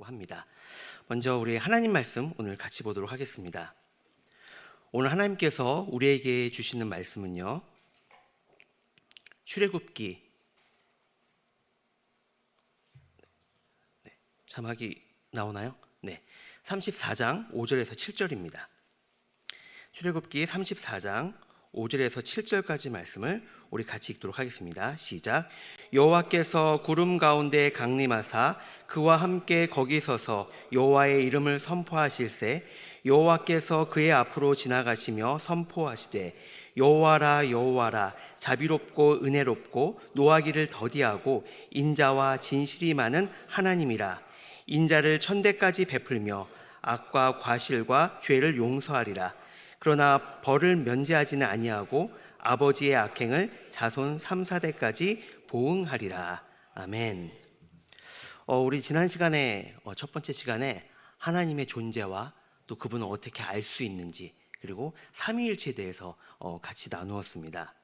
나누려고 합니다. 먼저 우리 하나님 말씀 오늘 같이 보도록 하겠습니다. 오늘 하나님께서 우리에게 주시는 말씀은요, 출애굽기 자막이 나오나요? 네, 34장 5절에서 7절입니다. 출애굽기 34장 5절에서 7절까지 말씀을 우리 같이 읽도록 하겠습니다. 시작. 여호와께서 구름 가운데 강림하사 그와 함께 거기 서서 여호와의 이름을 선포하실세 여호와께서 그의 앞으로 지나가시며 선포하시되 여호와라 여호와라 자비롭고 은혜롭고 노하기를 더디하고 인자와 진실이 많은 하나님이라. 인자를 천대까지 베풀며 악과 과실과 죄를 용서하리라. 그러나 벌을 면제하지는 아니하고 아버지의 악행을 자손 3, 4대까지 보응하리라. 아멘. 우리 지난 시간에 첫 번째 시간에 하나님의 존재와 또 그분을 어떻게 알 수 있는지, 그리고 삼위일체에 대해서 같이 나누었습니다.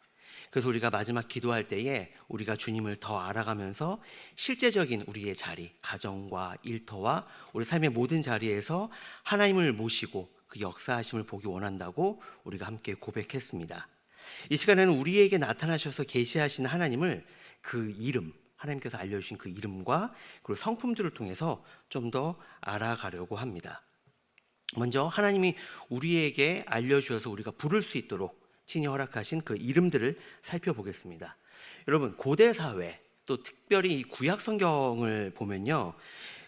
그래서 우리가 마지막 기도할 때에 우리가 주님을 더 알아가면서 실제적인 우리의 자리, 가정과 일터와 우리 삶의 모든 자리에서 하나님을 모시고 그 역사하심을 보기 원한다고 우리가 함께 고백했습니다. 이 시간에는 우리에게 나타나셔서 계시하신 하나님을 그 이름, 하나님께서 알려주신 그 이름과 그리고 성품들을 통해서 좀 더 알아가려고 합니다. 먼저 하나님이 우리에게 알려주셔서 우리가 부를 수 있도록 친히 허락하신 그 이름들을 살펴보겠습니다. 여러분, 고대 사회 또 특별히 이 구약 성경을 보면요,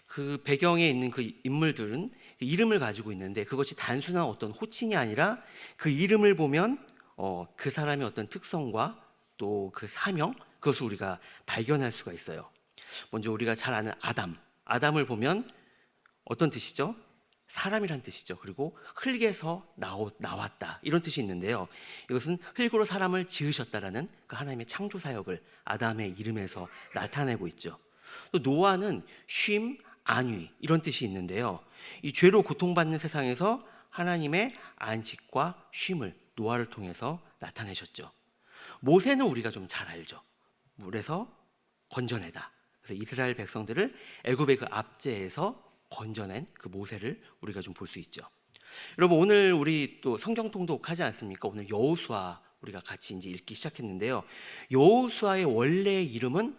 그 배경에 있는 그 인물들은 이름을 가지고 있는데 그것이 단순한 어떤 호칭이 아니라 그 이름을 보면 그 사람의 어떤 특성과 또 그 사명, 그것을 우리가 발견할 수가 있어요. 먼저 우리가 잘 아는 아담을 보면 어떤 뜻이죠? 사람이란 뜻이죠. 그리고 흙에서 나왔다, 이런 뜻이 있는데요, 이것은 흙으로 사람을 지으셨다라는 그 하나님의 창조 사역을 아담의 이름에서 나타내고 있죠. 또 노아는 쉼, 안위, 이런 뜻이 있는데요, 이 죄로 고통받는 세상에서 하나님의 안식과 쉼을 노아를 통해서 나타내셨죠. 모세는 우리가 좀 잘 알죠. 물에서 건져내다. 그래서 이스라엘 백성들을 애굽의 그 압제에서 건져낸 그 모세를 우리가 좀 볼 수 있죠. 여러분, 오늘 우리 또 성경 통독하지 않습니까? 오늘 여호수아 우리가 같이 이제 읽기 시작했는데요, 여호수아의 원래 이름은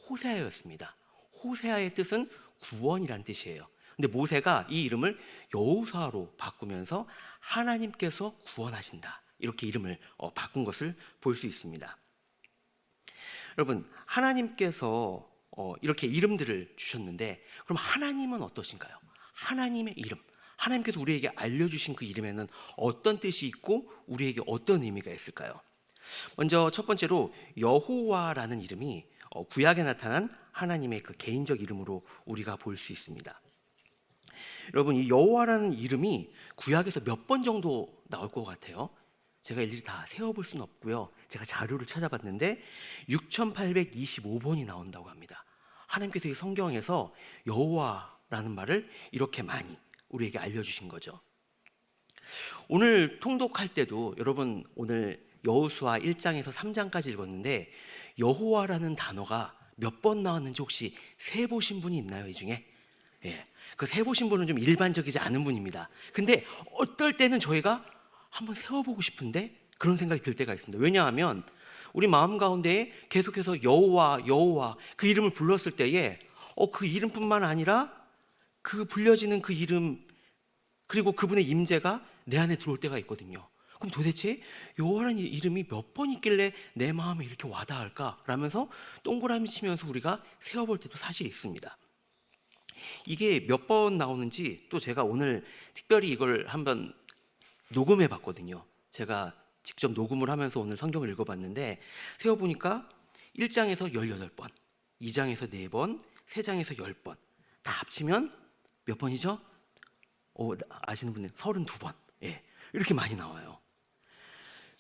호세아였습니다. 호세아의 뜻은 구원이란 뜻이에요. 근데 모세가 이 이름을 여호수아로 바꾸면서 하나님께서 구원하신다, 이렇게 이름을 바꾼 것을 볼 수 있습니다. 여러분, 하나님께서 이렇게 이름들을 주셨는데 그럼 하나님은 어떠신가요? 하나님의 이름, 하나님께서 우리에게 알려주신 그 이름에는 어떤 뜻이 있고 우리에게 어떤 의미가 있을까요? 먼저 첫 번째로 여호와라는 이름이 구약에 나타난 하나님의 그 개인적 이름으로 우리가 볼 수 있습니다. 여러분, 이 여호와라는 이름이 구약에서 몇 번 정도 나올 것 같아요? 제가 일일이 다 세어볼 수는 없고요, 제가 자료를 찾아봤는데 6825번이 나온다고 합니다. 하나님께서 이 성경에서 여호와라는 말을 이렇게 많이 우리에게 알려주신 거죠. 오늘 통독할 때도 여러분, 오늘 여호수아 1장에서 3장까지 읽었는데 여호와라는 단어가 몇 번 나왔는지 혹시 세보신 분이 있나요? 이 중에? 예, 그 세보신 분은 좀 일반적이지 않은 분입니다. 근데 어떨 때는 저희가 한번 세워보고 싶은데 그런 생각이 들 때가 있습니다. 왜냐하면 우리 마음 가운데 계속해서 여호와 그 이름을 불렀을 때에 그 이름뿐만 아니라 그 불려지는 그 이름, 그리고 그분의 임재가 내 안에 들어올 때가 있거든요. 그럼 도대체 여호와라는 이름이 몇 번 있길래 내 마음에 이렇게 와닿을까? 라면서 동그라미 치면서 우리가 세워볼 때도 사실 있습니다. 이게 몇 번 나오는지 또 제가 오늘 특별히 이걸 한번 녹음해 봤거든요. 제가 직접 녹음을 하면서 오늘 성경을 읽어봤는데 세어보니까 1장에서 18번, 2장에서 4번, 3장에서 10번, 다 합치면 몇 번이죠? 아시는 분들 32번. 예, 이렇게 많이 나와요.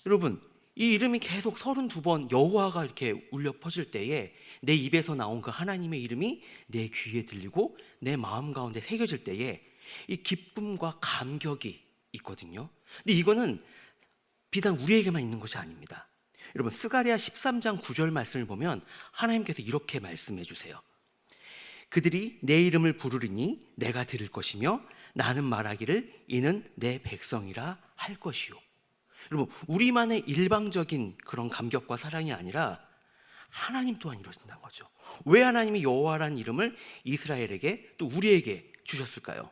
여러분, 이 이름이 계속 32번 여호와가 이렇게 울려 퍼질 때에 내 입에서 나온 그 하나님의 이름이 내 귀에 들리고 내 마음 가운데 새겨질 때에 이 기쁨과 감격이 있거든요. 근데 이거는 비단 우리에게만 있는 것이 아닙니다. 여러분, 스가랴 13장 9절 말씀을 보면 하나님께서 이렇게 말씀해 주세요. 그들이 내 이름을 부르리니 내가 들을 것이며 나는 말하기를 이는 내 백성이라 할 것이요. 여러분, 우리만의 일방적인 그런 감격과 사랑이 아니라 하나님 또한 이러신다는 거죠. 왜 하나님이 여호와라는 이름을 이스라엘에게 또 우리에게 주셨을까요?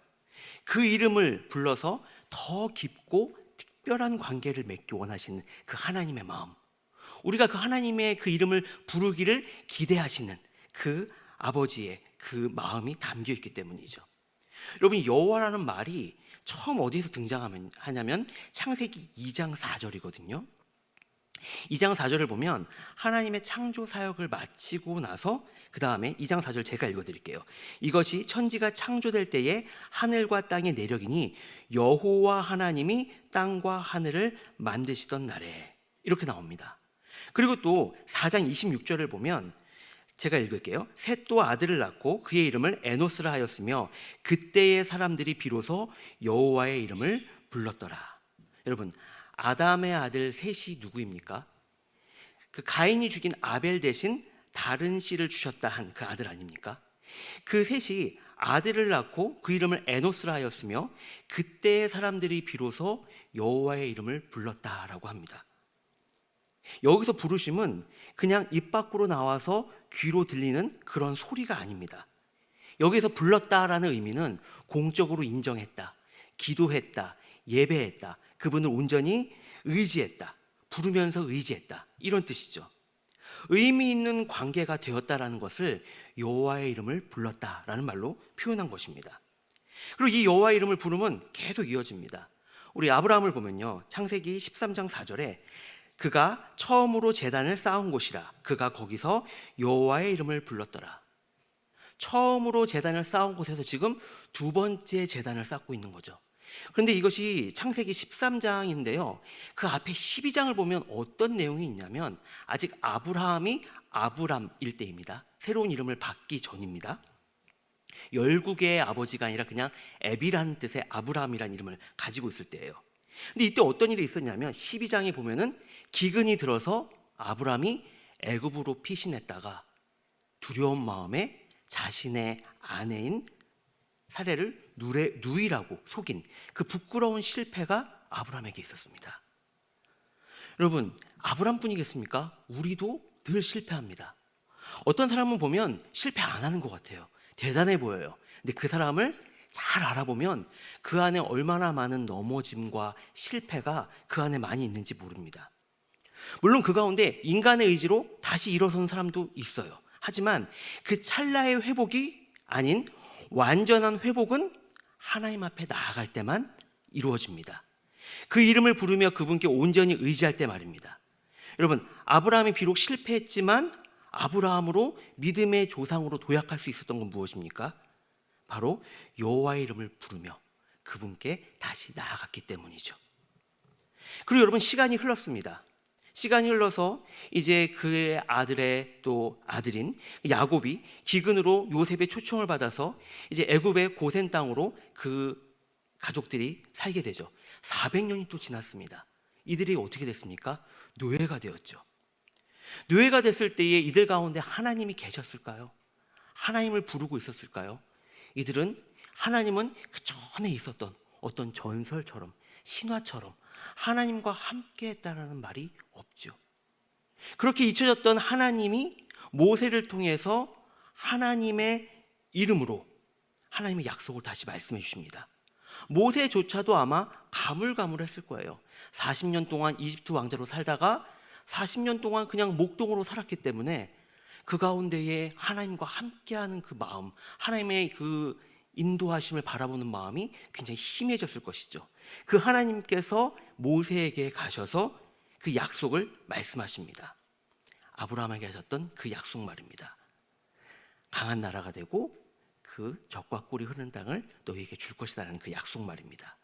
그 이름을 불러서 더 깊고 특별한 관계를 맺기 원하시는 그 하나님의 마음, 우리가 그 하나님의 그 이름을 부르기를 기대하시는 그 아버지의 그 마음이 담겨 있기 때문이죠. 여러분, 여호와라는 말이 처음 어디에서 등장하냐면 창세기 2장 4절이거든요. 2장 4절을 보면 하나님의 창조 사역을 마치고 나서 그 다음에 2장 4절 제가 읽어드릴게요. 이것이 천지가 창조될 때에 하늘과 땅의 내력이니 여호와 하나님이 땅과 하늘을 만드시던 날에, 이렇게 나옵니다. 그리고 또 4장 26절을 보면 제가 읽을게요. 셋 또 아들을 낳고 그의 이름을 에노스라 하였으며 그때의 사람들이 비로소 여호와의 이름을 불렀더라. 여러분, 아담의 아들 셋이 누구입니까? 그 가인이 죽인 아벨 대신 다른 씨를 주셨다 한 그 아들 아닙니까? 그 셋이 아들을 낳고 그 이름을 에노스라 하였으며 그때의 사람들이 비로소 여호와의 이름을 불렀다라고 합니다. 여기서 부르심은 그냥 입 밖으로 나와서 귀로 들리는 그런 소리가 아닙니다. 여기서 불렀다라는 의미는 공적으로 인정했다, 기도했다, 예배했다, 그분을 온전히 의지했다, 부르면서 의지했다, 이런 뜻이죠. 의미 있는 관계가 되었다라는 것을 여호와의 이름을 불렀다라는 말로 표현한 것입니다. 그리고 이 여호와의 이름을 부르면 계속 이어집니다. 우리 아브라함을 보면요, 창세기 13장 4절에 그가 처음으로 제단을 쌓은 곳이라 그가 거기서 여호와의 이름을 불렀더라. 처음으로 제단을 쌓은 곳에서 지금 두 번째 제단을 쌓고 있는 거죠. 그런데 이것이 창세기 13장인데요 그 앞에 12장을 보면 어떤 내용이 있냐면 아직 아브라함이 아브람일 때입니다. 새로운 이름을 받기 전입니다. 열국의 아버지가 아니라 그냥 에비라는 뜻의 아브라함이라는 이름을 가지고 있을 때예요. 근데 이때 어떤 일이 있었냐면 12장에 보면은 기근이 들어서 아브람이 애굽으로 피신했다가 두려운 마음에 자신의 아내인 사례를 누이라고 속인 그 부끄러운 실패가 아브람에게 있었습니다. 여러분, 아브람뿐이겠습니까? 우리도 늘 실패합니다. 어떤 사람은 보면 실패 안 하는 것 같아요. 대단해 보여요. 근데 그 사람을 잘 알아보면 그 안에 얼마나 많은 넘어짐과 실패가 그 안에 많이 있는지 모릅니다. 물론 그 가운데 인간의 의지로 다시 일어선 사람도 있어요. 하지만 그 찰나의 회복이 아닌 완전한 회복은 하나님 앞에 나아갈 때만 이루어집니다. 그 이름을 부르며 그분께 온전히 의지할 때 말입니다. 여러분, 아브라함이 비록 실패했지만 아브라함으로 믿음의 조상으로 도약할 수 있었던 건 무엇입니까? 바로 여호와의 이름을 부르며 그분께 다시 나아갔기 때문이죠. 그리고 여러분, 시간이 흘렀습니다. 시간이 흘러서 이제 그의 아들의 또 아들인 야곱이 기근으로 요셉의 초청을 받아서 이제 애굽의 고센 땅으로 그 가족들이 살게 되죠. 400년이 또 지났습니다. 이들이 어떻게 됐습니까? 노예가 되었죠. 노예가 됐을 때에 이들 가운데 하나님이 계셨을까요? 하나님을 부르고 있었을까요? 이들은 하나님은 그 전에 있었던 어떤 전설처럼 신화처럼 하나님과 함께 했다는 말이 없죠. 그렇게 잊혀졌던 하나님이 모세를 통해서 하나님의 이름으로 하나님의 약속을 다시 말씀해 주십니다. 모세조차도 아마 가물가물했을 거예요. 40년 동안 이집트 왕자로 살다가 40년 동안 그냥 목동으로 살았기 때문에 그 가운데에 하나님과 함께하는 그 마음, 하나님의 그 인도하심을 바라보는 마음이 굉장히 희미해졌을 것이죠. 그 하나님께서 모세에게 가셔서 그 약속을 말씀하십니다. 아브라함에게 하셨던 그 약속 말입니다. 강한 나라가 되고 그 젖과 꿀이 흐르는 땅을 너희에게 줄 것이다라는 그 약속 말입니다.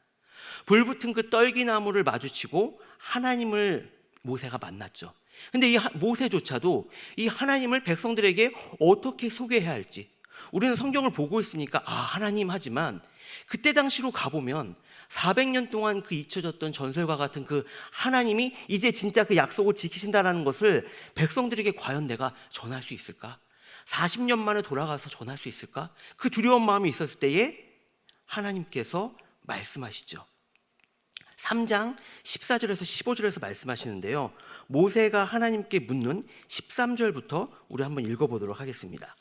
불붙은 그 떨기나무를 마주치고 하나님을 모세가 만났죠. 근데 이 모세조차도 이 하나님을 백성들에게 어떻게 소개해야 할지, 우리는 성경을 보고 있으니까 하나님 하지만 그때 당시로 가보면 400년 동안 그 잊혀졌던 전설과 같은 그 하나님이 이제 진짜 그 약속을 지키신다는 것을 백성들에게 과연 내가 전할 수 있을까? 40년 만에 돌아가서 전할 수 있을까? 그 두려운 마음이 있었을 때에 하나님께서 말씀하시죠. 3장 14절에서 15절에서 말씀하시는데요, 모세가 하나님께 묻는 13절부터 우리 한번 읽어보도록 하겠습니다.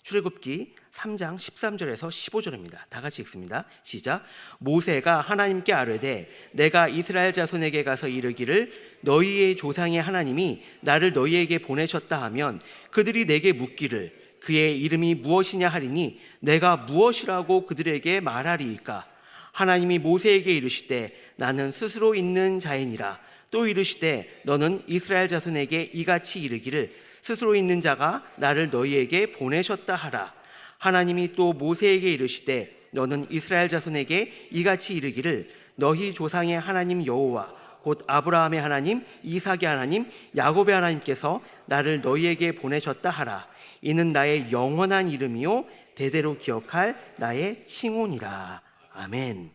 출애굽기 3장 13절에서 15절입니다. 다 같이 읽습니다. 시작. 모세가 하나님께 아뢰되 내가 이스라엘 자손에게 가서 이르기를 너희의 조상의 하나님이 나를 너희에게 보내셨다 하면 그들이 내게 묻기를 그의 이름이 무엇이냐 하리니 내가 무엇이라고 그들에게 말하리이까? 하나님이 모세에게 이르시되 나는 스스로 있는 자이니라. 또 이르시되 너는 이스라엘 자손에게 이같이 이르기를 스스로 있는 자가 나를 너희에게 보내셨다 하라. 하나님이 또 모세에게 이르시되 너는 이스라엘 자손에게 이같이 이르기를 너희 조상의 하나님 여호와 곧 아브라함의 하나님, 이삭의 하나님, 야곱의 하나님께서 나를 너희에게 보내셨다 하라. 이는 나의 영원한 이름이요 대대로 기억할 나의 칭혼이라. 아멘.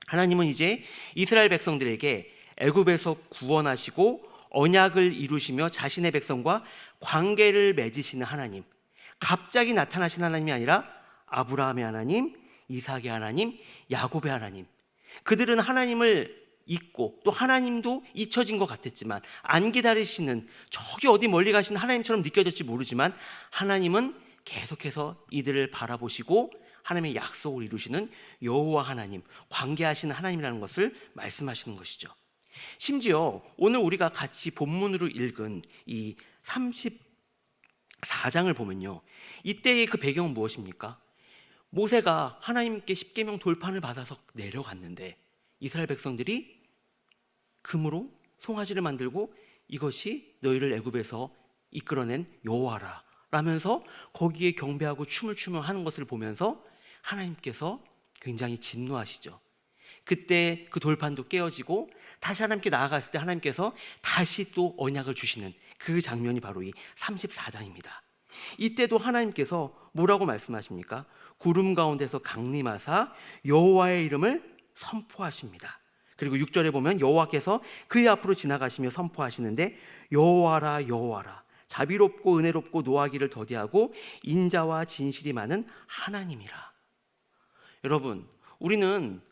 하나님은 이제 이스라엘 백성들에게 애굽에서 구원하시고 언약을 이루시며 자신의 백성과 관계를 맺으시는 하나님, 갑자기 나타나신 하나님이 아니라 아브라함의 하나님, 이삭의 하나님, 야곱의 하나님. 그들은 하나님을 잊고 또 하나님도 잊혀진 것 같았지만, 안 기다리시는 저기 어디 멀리 가신 하나님처럼 느껴졌지 모르지만 하나님은 계속해서 이들을 바라보시고 하나님의 약속을 이루시는 여호와 하나님, 관계하시는 하나님이라는 것을 말씀하시는 것이죠. 심지어 오늘 우리가 같이 본문으로 읽은 이 34장을 보면요, 이때의 그 배경은 무엇입니까? 모세가 하나님께 십계명 돌판을 받아서 내려갔는데 이스라엘 백성들이 금으로 송아지를 만들고 이것이 너희를 애굽에서 이끌어낸 여호와라 라면서 거기에 경배하고 춤을 추며 하는 것을 보면서 하나님께서 굉장히 진노하시죠. 그때 그 돌판도 깨어지고 다시 하나님께 나아갔을 때 하나님께서 다시 또 언약을 주시는 그 장면이 바로 이 34장입니다. 이때도 하나님께서 뭐라고 말씀하십니까? 구름 가운데서 강림하사 여호와의 이름을 선포하십니다. 그리고 6절에 보면 여호와께서 그의 앞으로 지나가시며 선포하시는데 여호와라 여호와라 자비롭고 은혜롭고 노하기를 더디하고 인자와 진실이 많은 하나님이라. 여러분, 우리는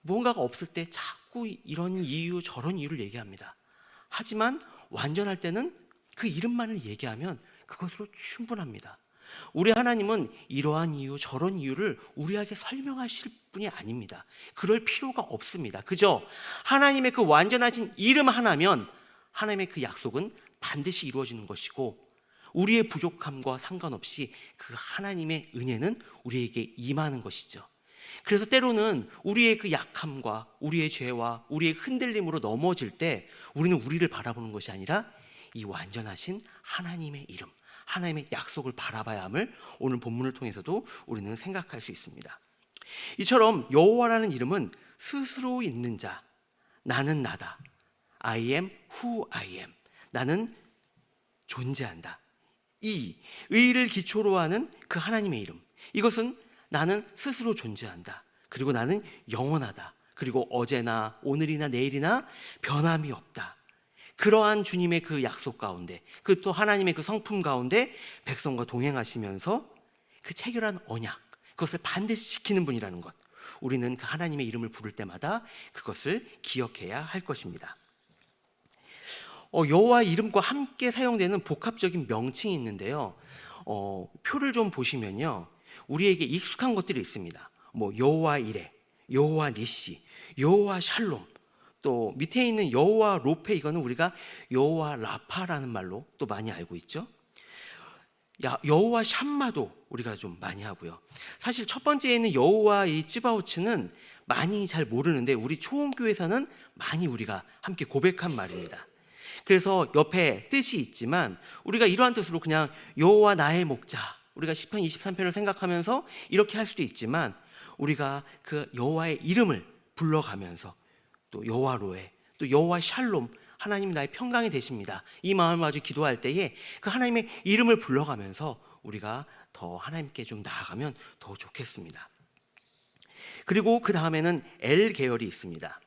뭔가가 없을 때 자꾸 이런 이유 저런 이유를 얘기합니다. 하지만 완전할 때는 그 이름만을 얘기하면 그것으로 충분합니다. 우리 하나님은 이러한 이유 저런 이유를 우리에게 설명하실 분이 아닙니다. 그럴 필요가 없습니다. 그저 하나님의 그 완전하신 이름 하나면 하나님의 그 약속은 반드시 이루어지는 것이고, 우리의 부족함과 상관없이 그 하나님의 은혜는 우리에게 임하는 것이죠. 그래서 때로는 우리의 그 약함과 우리의 죄와 우리의 흔들림으로 넘어질 때 우리는 우리를 바라보는 것이 아니라 이 완전하신 하나님의 이름, 하나님의 약속을 바라봐야 함을 오늘 본문을 통해서도 우리는 생각할 수 있습니다. 이처럼 여호와라는 이름은 스스로 있는 자, 나는 나다, I am who I am, 나는 존재한다, 이 의를 기초로 하는 그 하나님의 이름, 이것은 나는 스스로 존재한다, 그리고 나는 영원하다, 그리고 어제나 오늘이나 내일이나 변함이 없다. 그러한 주님의 그 약속 가운데, 그 또 하나님의 그 성품 가운데 백성과 동행하시면서 그 체결한 언약, 그것을 반드시 지키는 분이라는 것, 우리는 그 하나님의 이름을 부를 때마다 그것을 기억해야 할 것입니다. 여호와 이름과 함께 사용되는 복합적인 명칭이 있는데요, 표를 좀 보시면요, 우리에게 익숙한 것들이 있습니다. 여호와 이레, 여호와 니시, 여호와 샬롬, 또 밑에 있는 여호와 로페, 이거는 우리가 여호와 라파라는 말로 또 많이 알고 있죠. 여호와 샴마도 우리가 좀 많이 하고요. 사실 첫 번째에 있는 여호와 이 찌바오츠는 많이 잘 모르는데 우리 초원교회에서는 많이 우리가 함께 고백한 말입니다. 그래서 옆에 뜻이 있지만 우리가 이러한 뜻으로 그냥 여호와 나의 목자, 우리가 시편 23편을 생각하면서 이렇게 할 수도 있지만, 우리가 그 여호와의 이름을 불러가면서 또 여호와 로에, 또 여호와 샬롬, 하나님 나의 평강이 되십니다, 이 마음을 가지고 기도할 때에 그 하나님의 이름을 불러가면서 우리가 더 하나님께 좀 나아가면 더 좋겠습니다. 그리고 그 다음에는 엘 계열이 있습니다.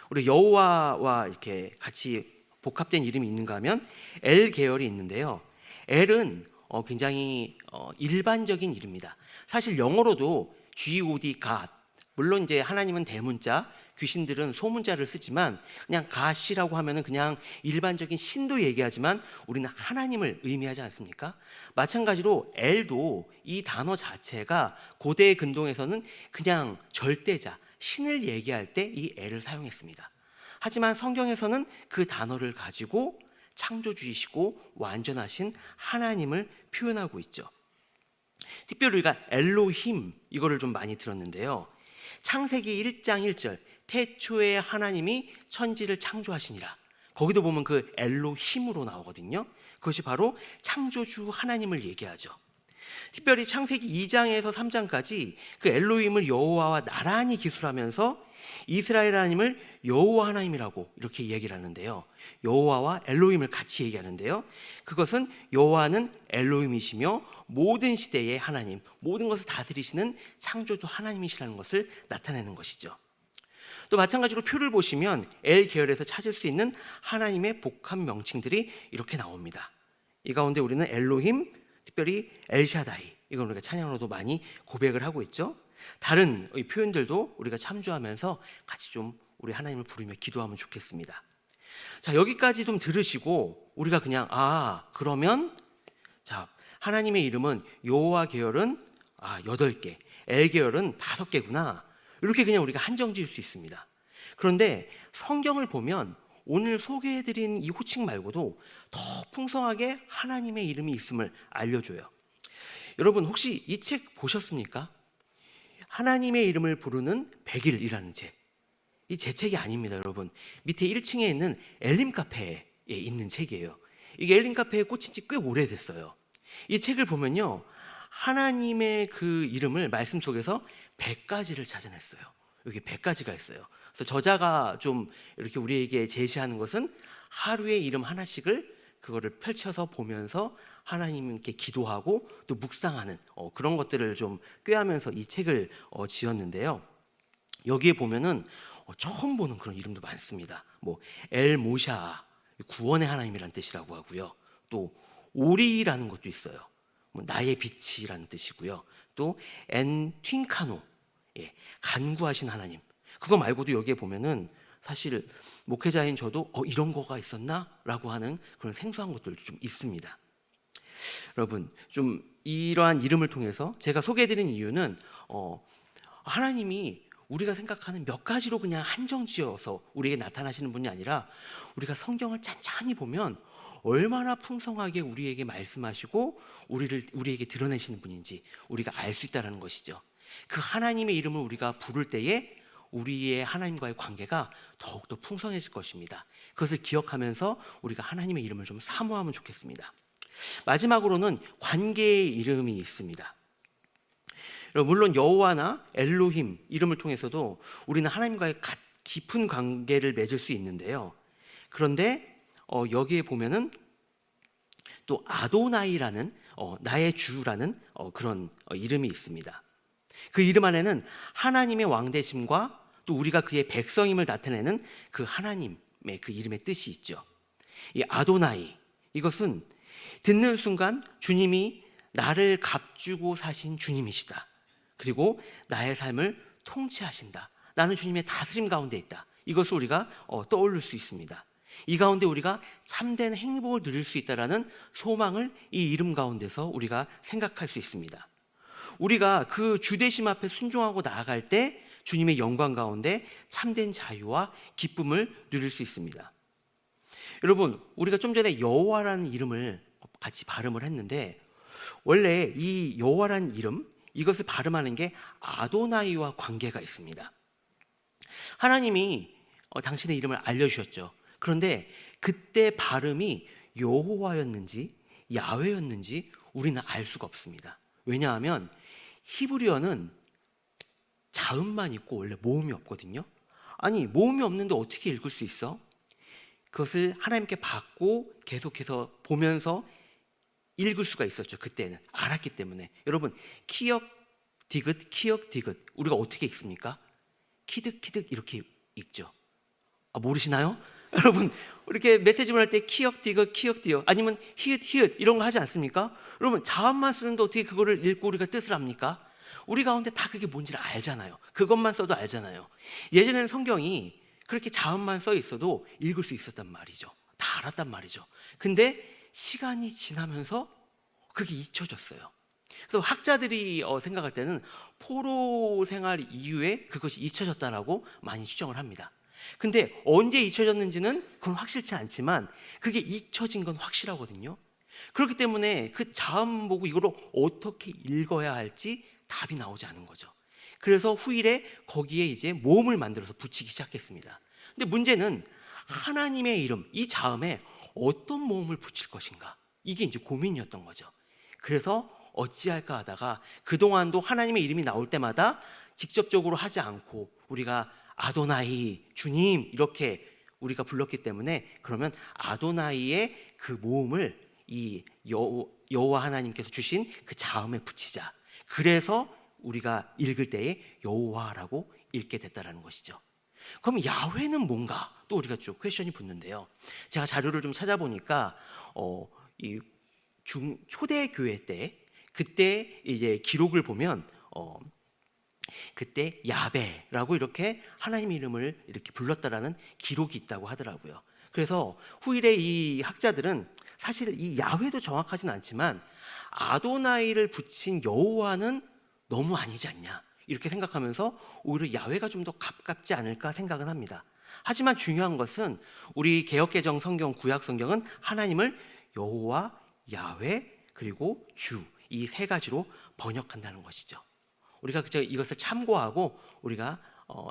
우리 여호와와 이렇게 같이 복합된 이름이 있는가 하면 엘 계열이 있는데요, 엘은 굉장히 일반적인 이름입니다. 사실 영어로도 God, God, 물론 이제 하나님은 대문자, 귀신들은 소문자를 쓰지만 그냥 God이라고 하면은 그냥 일반적인 신도 얘기하지만 우리는 하나님을 의미하지 않습니까? 마찬가지로 엘도 이 단어 자체가 고대 근동에서는 그냥 절대자, 신을 얘기할 때 이 엘을 사용했습니다. 하지만 성경에서는 그 단어를 가지고 창조주이시고 완전하신 하나님을 표현하고 있죠. 특별히 우리가 엘로힘 이거를 좀 많이 들었는데요. 창세기 1장 1절 태초에 하나님이 천지를 창조하시니라. 거기도 보면 그 엘로힘으로 나오거든요. 그것이 바로 창조주 하나님을 얘기하죠. 특별히 창세기 2장에서 3장까지 그 엘로힘을 여호와와 나란히 기술하면서 이스라엘 하나님을 여호와 하나님이라고 이렇게 이야기를 하는데요. 여호와와 엘로힘을 같이 얘기하는데요. 그것은 여호와는 엘로힘이시며 모든 시대의 하나님, 모든 것을 다스리시는 창조주 하나님이시라는 것을 나타내는 것이죠. 또 마찬가지로 표를 보시면 엘 계열에서 찾을 수 있는 하나님의 복합 명칭들이 이렇게 나옵니다. 이 가운데 우리는 엘로힘, 특별히 엘샤다이, 이건 우리가 찬양으로도 많이 고백을 하고 있죠. 다른 표현들도 우리가 참조하면서 같이 좀 우리 하나님을 부르며 기도하면 좋겠습니다. 자, 여기까지 좀 들으시고 우리가 그냥 그러면 자, 하나님의 이름은 여호와 계열은 8개, 엘 계열은 5개구나. 이렇게 그냥 우리가 한정 지을 수 있습니다. 그런데 성경을 보면 오늘 소개해드린 이 호칭 말고도 더 풍성하게 하나님의 이름이 있음을 알려줘요. 여러분 혹시 이 책 보셨습니까? 하나님의 이름을 부르는 100일이라는 책. 이 제 책이 아닙니다, 여러분. 밑에 1층에 있는 엘림 카페에 있는 책이에요. 이게 엘림 카페에 꽂힌 지 꽤 오래됐어요. 이 책을 보면요, 하나님의 그 이름을 말씀 속에서 100가지를 찾아냈어요. 여기 100가지가 있어요. 그래서 저자가 좀 이렇게 우리에게 제시하는 것은 하루에 이름 하나씩을 그거를 펼쳐서 보면서 하나님께 기도하고 또 묵상하는 그런 것들을 좀 꾀하면서 이 책을 지었는데요. 여기에 보면은 처음 보는 그런 이름도 많습니다. 뭐 엘모샤, 구원의 하나님이라는 뜻이라고 하고요. 또 오리라는 것도 있어요. 뭐 나의 빛이라는 뜻이고요. 또 엔튠카노, 간구하신 하나님. 그거 말고도 여기에 보면은 사실 목회자인 저도 이런 거가 있었나? 라고 하는 그런 생소한 것들도 좀 있습니다. 여러분 좀 이러한 이름을 통해서 제가 소개해드린 이유는 하나님이 우리가 생각하는 몇 가지로 그냥 한정지어서 우리에게 나타나시는 분이 아니라 우리가 성경을 찬찬히 보면 얼마나 풍성하게 우리에게 말씀하시고 우리에게 드러내시는 분인지 우리가 알 수 있다는 것이죠. 그 하나님의 이름을 우리가 부를 때에 우리의 하나님과의 관계가 더욱더 풍성해질 것입니다. 그것을 기억하면서 우리가 하나님의 이름을 좀 사모하면 좋겠습니다. 마지막으로는 관계의 이름이 있습니다. 물론 여호와나 엘로힘 이름을 통해서도 우리는 하나님과의 깊은 관계를 맺을 수 있는데요. 그런데 여기에 보면은 또 아도나이라는 나의 주라는 그런 이름이 있습니다. 그 이름 안에는 하나님의 왕되심과 또 우리가 그의 백성임을 나타내는 그 하나님의 그 이름의 뜻이 있죠. 이 아도나이, 이것은 듣는 순간 주님이 나를 값주고 사신 주님이시다. 그리고 나의 삶을 통치하신다. 나는 주님의 다스림 가운데 있다. 이것을 우리가 떠올릴 수 있습니다. 이 가운데 우리가 참된 행복을 누릴 수 있다라는 소망을 이 이름 가운데서 우리가 생각할 수 있습니다. 우리가 그 주되심 앞에 순종하고 나아갈 때 주님의 영광 가운데 참된 자유와 기쁨을 누릴 수 있습니다. 여러분, 우리가 좀 전에 여호와라는 이름을 같이 발음을 했는데 원래 이 여호와라는 이름, 이것을 발음하는 게 아도나이와 관계가 있습니다. 하나님이 당신의 이름을 알려주셨죠. 그런데 그때 발음이 여호와였는지 야훼였는지 우리는 알 수가 없습니다. 왜냐하면 히브리어는 자음만 있고 원래 모음이 없거든요. 아니, 모음이 없는데 어떻게 읽을 수 있어? 그것을 하나님께 받고 계속해서 보면서 읽을 수가 있었죠. 그때는 알았기 때문에. 여러분, 키역 디귿 키역 디귿 우리가 어떻게 읽습니까? 키득 키득 이렇게 읽죠. 모르시나요? 여러분 이렇게 메시지 보낼 때 키읔디귿 아니면 히읗 이런 거 하지 않습니까? 여러분 자음만 쓰는데 어떻게 그거를 읽고 우리가 뜻을 압니까? 우리 가운데 다 그게 뭔지를 알잖아요. 그것만 써도 알잖아요. 예전에는 성경이 그렇게 자음만 써 있어도 읽을 수 있었단 말이죠. 다 알았단 말이죠. 근데 시간이 지나면서 그게 잊혀졌어요. 그래서 학자들이 생각할 때는 포로 생활 이후에 그것이 잊혀졌다라고 많이 추정을 합니다. 근데 언제 잊혀졌는지는 그건 확실치 않지만 그게 잊혀진 건 확실하거든요. 그렇기 때문에 그 자음 보고 이거를 어떻게 읽어야 할지 답이 나오지 않은 거죠. 그래서 후일에 거기에 이제 모음을 만들어서 붙이기 시작했습니다. 근데 문제는 하나님의 이름, 이 자음에 어떤 모음을 붙일 것인가? 이게 이제 고민이었던 거죠. 그래서 어찌할까 하다가 그동안도 하나님의 이름이 나올 때마다 직접적으로 하지 않고 우리가 아도나이, 주님 이렇게 우리가 불렀기 때문에 그러면 아도나이의 그 모음을 이 여호와 하나님께서 주신 그 자음에 붙이자. 그래서 우리가 읽을 때에 여호와라고 읽게 됐다라는 것이죠. 그럼 야훼는 뭔가? 또 우리가 좀 퀘션이 붙는데요. 제가 자료를 좀 찾아보니까 이 초대교회 때 그때 이제 기록을 보면 그때 야베라고 이렇게 하나님 이름을 이렇게 불렀다라는 기록이 있다고 하더라고요. 그래서 후일에 이 학자들은 사실 이 야훼도 정확하진 않지만 아도나이를 붙인 여호와는 너무 아니지 않냐 이렇게 생각하면서 오히려 야훼가 좀 더 가깝지 않을까 생각은 합니다. 하지만 중요한 것은 우리 개역개정 성경, 구약 성경은 하나님을 여호와, 야훼 그리고 주 이 세 가지로 번역한다는 것이죠. 우리가 이것을 참고하고 우리가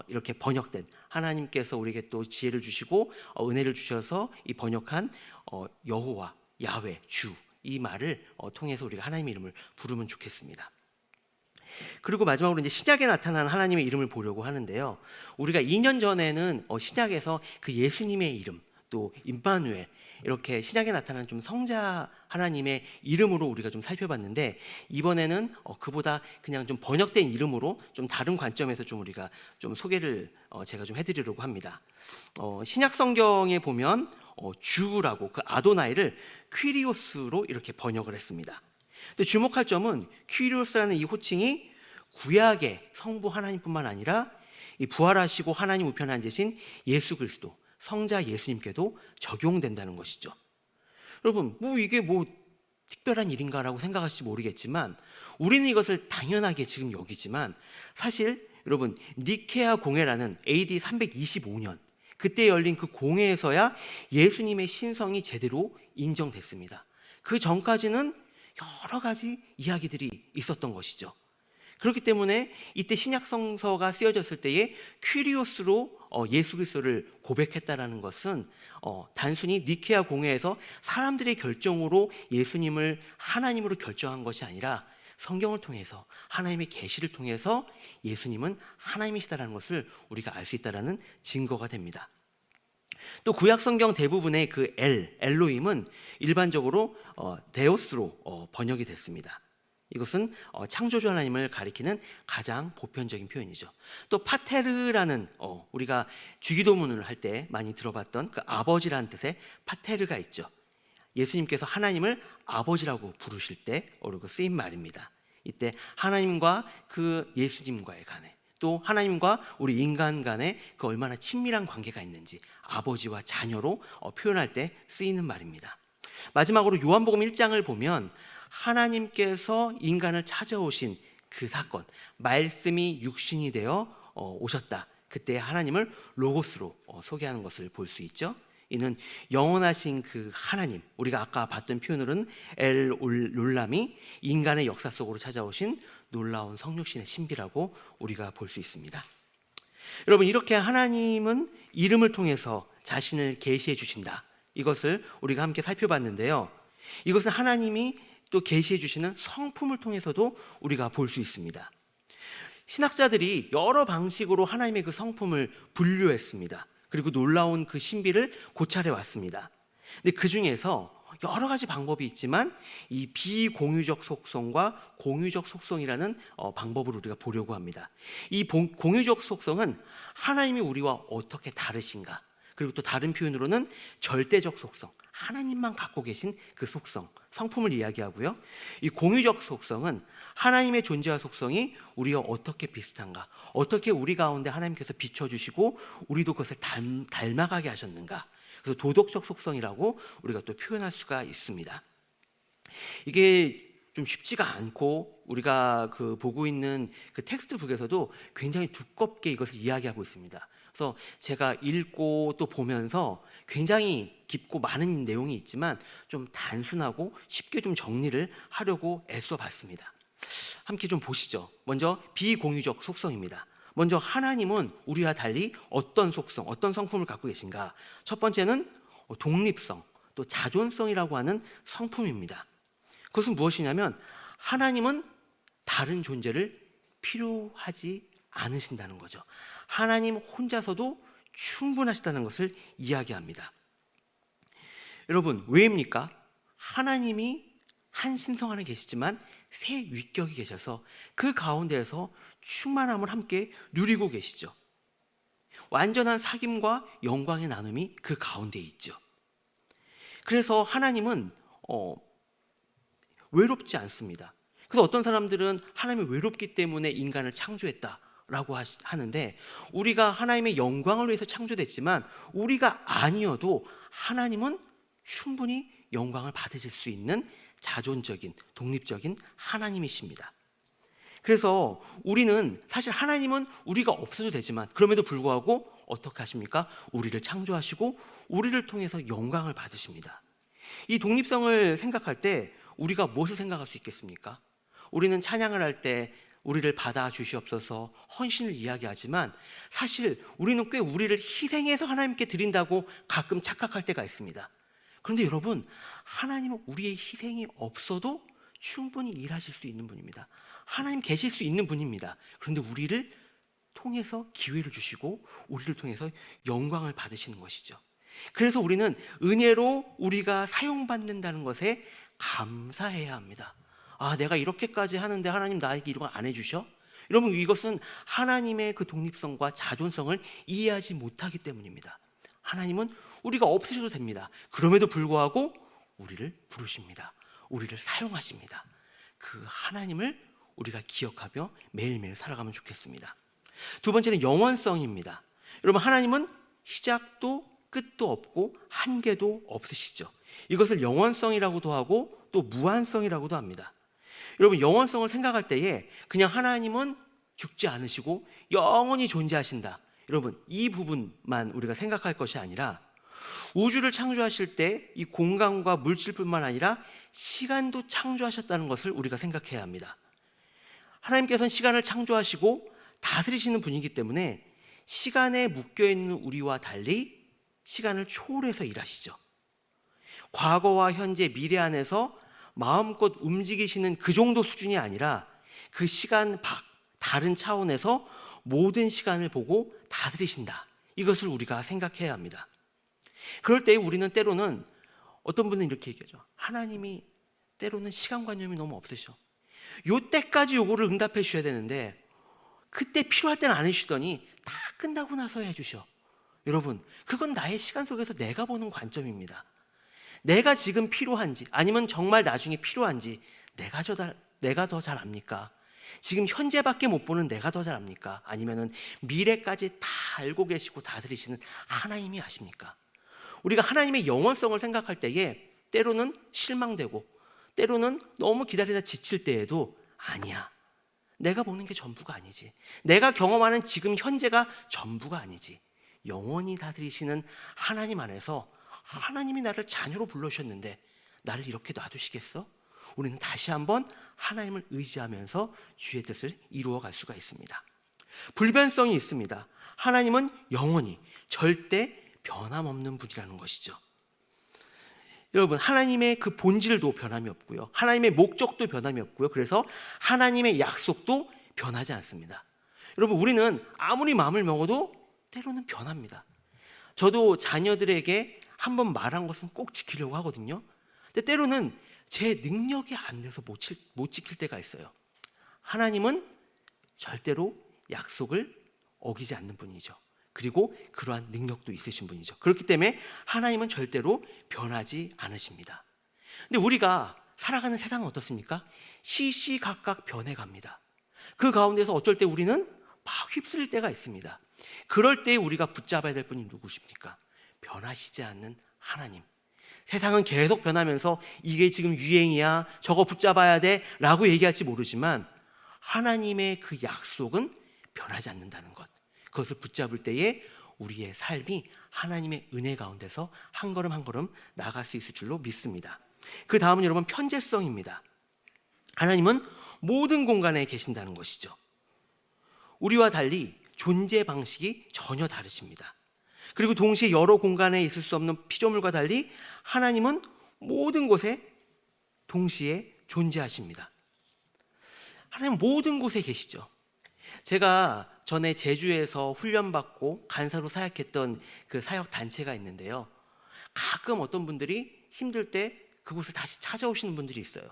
이렇게 번역된 하나님께서 우리에게 또 지혜를 주시고 은혜를 주셔서 이 번역한 여호와, 야훼, 주 이 말을 통해서 우리가 하나님의 이름을 부르면 좋겠습니다. 그리고 마지막으로 이제 신약에 나타난 하나님의 이름을 보려고 하는데요. 우리가 2년 전에는 신약에서 그 예수님의 이름 또 임마누엘 이렇게 신약에 나타난 좀 성자 하나님의 이름으로 우리가 좀 살펴봤는데 이번에는 그보다 그냥 좀 번역된 이름으로 좀 다른 관점에서 좀 우리가 좀 소개를 제가 좀 해드리려고 합니다. 신약 성경에 보면 주라고 그 아도나이를 퀴리오스로 이렇게 번역을 했습니다. 근데 주목할 점은 퀴리오스라는 이 호칭이 구약의 성부 하나님뿐만 아니라 이 부활하시고 하나님 우편에 앉으신 예수 그리스도 성자 예수님께도 적용된다는 것이죠. 여러분, 이게 특별한 일인가라고 생각하실지 모르겠지만 우리는 이것을 당연하게 지금 여기지만 사실 여러분 니케아 공회라는 AD 325년 그때 열린 그 공회에서야 예수님의 신성이 제대로 인정됐습니다. 그 전까지는 여러 가지 이야기들이 있었던 것이죠. 그렇기 때문에 이때 신약 성서가 쓰여졌을 때에 퀴리오스로 예수 그리스도를 고백했다라는 것은 단순히 니케아 공회에서 사람들의 결정으로 예수님을 하나님으로 결정한 것이 아니라 성경을 통해서 하나님의 계시를 통해서 예수님은 하나님이시다라는 것을 우리가 알 수 있다라는 증거가 됩니다. 또 구약 성경 대부분의 그 엘로힘은 일반적으로 데오스로 번역이 됐습니다. 이것은 창조주 하나님을 가리키는 가장 보편적인 표현이죠. 또 파테르라는 우리가 주기도문을 할 때 많이 들어봤던 그 아버지라는 뜻의 파테르가 있죠. 예수님께서 하나님을 아버지라고 부르실 때 쓰인 말입니다. 이때 하나님과 그 예수님과의 간에 또 하나님과 우리 인간 간에 그 얼마나 친밀한 관계가 있는지 아버지와 자녀로 표현할 때 쓰이는 말입니다. 마지막으로 요한복음 1장을 보면 하나님께서 인간을 찾아오신 그 사건, 말씀이 육신이 되어 오셨다. 그때 하나님을 로고스로 소개하는 것을 볼 수 있죠. 이는 영원하신 그 하나님, 우리가 아까 봤던 표현으로는 엘올람이 인간의 역사 속으로 찾아오신 놀라운 성육신의 신비라고 우리가 볼 수 있습니다. 여러분, 이렇게 하나님은 이름을 통해서 자신을 계시해 주신다. 이것을 우리가 함께 살펴봤는데요. 이것은 하나님이 또 계시해 주시는 성품을 통해서도 우리가 볼 수 있습니다. 신학자들이 여러 방식으로 하나님의 그 성품을 분류했습니다. 그리고 놀라운 그 신비를 고찰해 왔습니다. 근데 그 중에서 여러 가지 방법이 있지만 이 비공유적 속성과 공유적 속성이라는 방법을 우리가 보려고 합니다. 이 공유적 속성은 하나님이 우리와 어떻게 다르신가, 그리고 또 다른 표현으로는 절대적 속성, 하나님만 갖고 계신 그 속성, 성품을 이야기하고요. 이 공유적 속성은 하나님의 존재와 속성이 우리와 어떻게 비슷한가, 어떻게 우리 가운데 하나님께서 비춰주시고 우리도 그것을 닮아가게 하셨는가. 그래서 도덕적 속성이라고 우리가 또 표현할 수가 있습니다. 이게 좀 쉽지가 않고 우리가 보고 있는 그 텍스트북에서도 굉장히 두껍게 이것을 이야기하고 있습니다. 그래서 제가 읽고 또 보면서 굉장히 깊고 많은 내용이 있지만 좀 단순하고 쉽게 좀 정리를 하려고 애써 봤습니다. 함께 좀 보시죠. 먼저 비공유적 속성입니다. 먼저 하나님은 우리와 달리 어떤 속성, 어떤 성품을 갖고 계신가? 첫 번째는 독립성, 또 자존성이라고 하는 성품입니다. 그것은 무엇이냐면 하나님은 다른 존재를 필요하지 않으신다는 거죠. 하나님 혼자서도 충분하시다는 것을 이야기합니다. 여러분, 왜입니까? 하나님이 한 심성 안에 계시지만 세 위격이 계셔서 그 가운데에서 충만함을 함께 누리고 계시죠. 완전한 사귐과 영광의 나눔이 그 가운데 있죠. 그래서 하나님은 외롭지 않습니다. 그래서 어떤 사람들은 하나님이 외롭기 때문에 인간을 창조했다라고 하는데, 우리가 하나님의 영광을 위해서 창조됐지만 우리가 아니어도 하나님은 충분히 영광을 받으실 수 있는 자존적인, 독립적인 하나님이십니다. 그래서 우리는 사실 하나님은 우리가 없어도 되지만 그럼에도 불구하고 어떻게 하십니까? 우리를 창조하시고 우리를 통해서 영광을 받으십니다. 이 독립성을 생각할 때 우리가 무엇을 생각할 수 있겠습니까? 우리는 찬양을 할 때 우리를 받아주시옵소서, 헌신을 이야기하지만 사실 우리는 꽤 우리를 희생해서 하나님께 드린다고 가끔 착각할 때가 있습니다. 그런데 여러분, 하나님은 우리의 희생이 없어도 충분히 일하실 수 있는 분입니다. 하나님 계실 수 있는 분입니다. 그런데 우리를 통해서 기회를 주시고 우리를 통해서 영광을 받으시는 것이죠. 그래서 우리는 은혜로 우리가 사용받는다는 것에 감사해야 합니다. 내가 이렇게까지 하는데 하나님 나에게 이런 걸 안 해주셔? 여러분, 이것은 하나님의 그 독립성과 자존성을 이해하지 못하기 때문입니다. 하나님은 우리가 없으셔도 됩니다. 그럼에도 불구하고 우리를 부르십니다. 우리를 사용하십니다. 그 하나님을 우리가 기억하며 매일매일 살아가면 좋겠습니다. 두 번째는 영원성입니다. 여러분, 하나님은 시작도 끝도 없고 한계도 없으시죠. 이것을 영원성이라고도 하고 또 무한성이라고도 합니다. 여러분, 영원성을 생각할 때에 그냥 하나님은 죽지 않으시고 영원히 존재하신다, 여러분, 이 부분만 우리가 생각할 것이 아니라 우주를 창조하실 때 이 공간과 물질뿐만 아니라 시간도 창조하셨다는 것을 우리가 생각해야 합니다. 하나님께서는 시간을 창조하시고 다스리시는 분이기 때문에 시간에 묶여있는 우리와 달리 시간을 초월해서 일하시죠. 과거와 현재, 미래 안에서 마음껏 움직이시는 그 정도 수준이 아니라 그 시간 밖, 다른 차원에서 모든 시간을 보고 다스리신다, 이것을 우리가 생각해야 합니다. 그럴 때 우리는 때로는, 어떤 분은 이렇게 얘기하죠. 하나님이 때로는 시간관념이 너무 없으셔. 요때까지 요거를 응답해 주셔야 되는데 그때 필요할 때는 안 해주시더니 다 끝나고 나서 해주셔. 여러분, 그건 나의 시간 속에서 내가 보는 관점입니다. 내가 지금 필요한지, 아니면 정말 나중에 필요한지 내가 더 잘 압니까? 지금 현재밖에 못 보는 내가 더 잘 압니까? 아니면은 미래까지 다 알고 계시고 다스리시는 하나님이 아십니까? 우리가 하나님의 영원성을 생각할 때에 때로는 실망되고 때로는 너무 기다리다 지칠 때에도, 아니야, 내가 보는 게 전부가 아니지, 내가 경험하는 지금 현재가 전부가 아니지, 영원히 다스리시는 하나님 안에서 하나님이 나를 자녀로 불러주셨는데 나를 이렇게 놔두시겠어? 우리는 다시 한번 하나님을 의지하면서 주의 뜻을 이루어갈 수가 있습니다. 불변성이 있습니다. 하나님은 영원히 절대 변함없는 분이라는 것이죠. 여러분, 하나님의 그 본질도 변함이 없고요, 하나님의 목적도 변함이 없고요, 그래서 하나님의 약속도 변하지 않습니다. 여러분, 우리는 아무리 마음을 먹어도 때로는 변합니다. 저도 자녀들에게 한번 말한 것은 꼭 지키려고 하거든요. 근데 때로는 제 능력이 안 돼서 못 지킬 때가 있어요. 하나님은 절대로 약속을 어기지 않는 분이죠. 그리고 그러한 능력도 있으신 분이죠. 그렇기 때문에 하나님은 절대로 변하지 않으십니다. 근데 우리가 살아가는 세상은 어떻습니까? 시시각각 변해갑니다. 그 가운데서 어쩔 때 우리는 막 휩쓸릴 때가 있습니다. 그럴 때 우리가 붙잡아야 될 분이 누구십니까? 변하시지 않는 하나님. 세상은 계속 변하면서 이게 지금 유행이야, 저거 붙잡아야 돼 라고 얘기할지 모르지만 하나님의 그 약속은 변하지 않는다는 것, 그것을 붙잡을 때에 우리의 삶이 하나님의 은혜 가운데서 한 걸음 한 걸음 나아갈 수 있을 줄로 믿습니다. 그 다음은 여러분 편재성입니다. 하나님은 모든 공간에 계신다는 것이죠. 우리와 달리 존재 방식이 전혀 다르십니다. 그리고 동시에 여러 공간에 있을 수 없는 피조물과 달리 하나님은 모든 곳에 동시에 존재하십니다. 하나님 모든 곳에 계시죠. 제가 전에 제주에서 훈련받고 간사로 사역했던 그 사역 단체가 있는데요. 가끔 어떤 분들이 힘들 때 그곳을 다시 찾아오시는 분들이 있어요.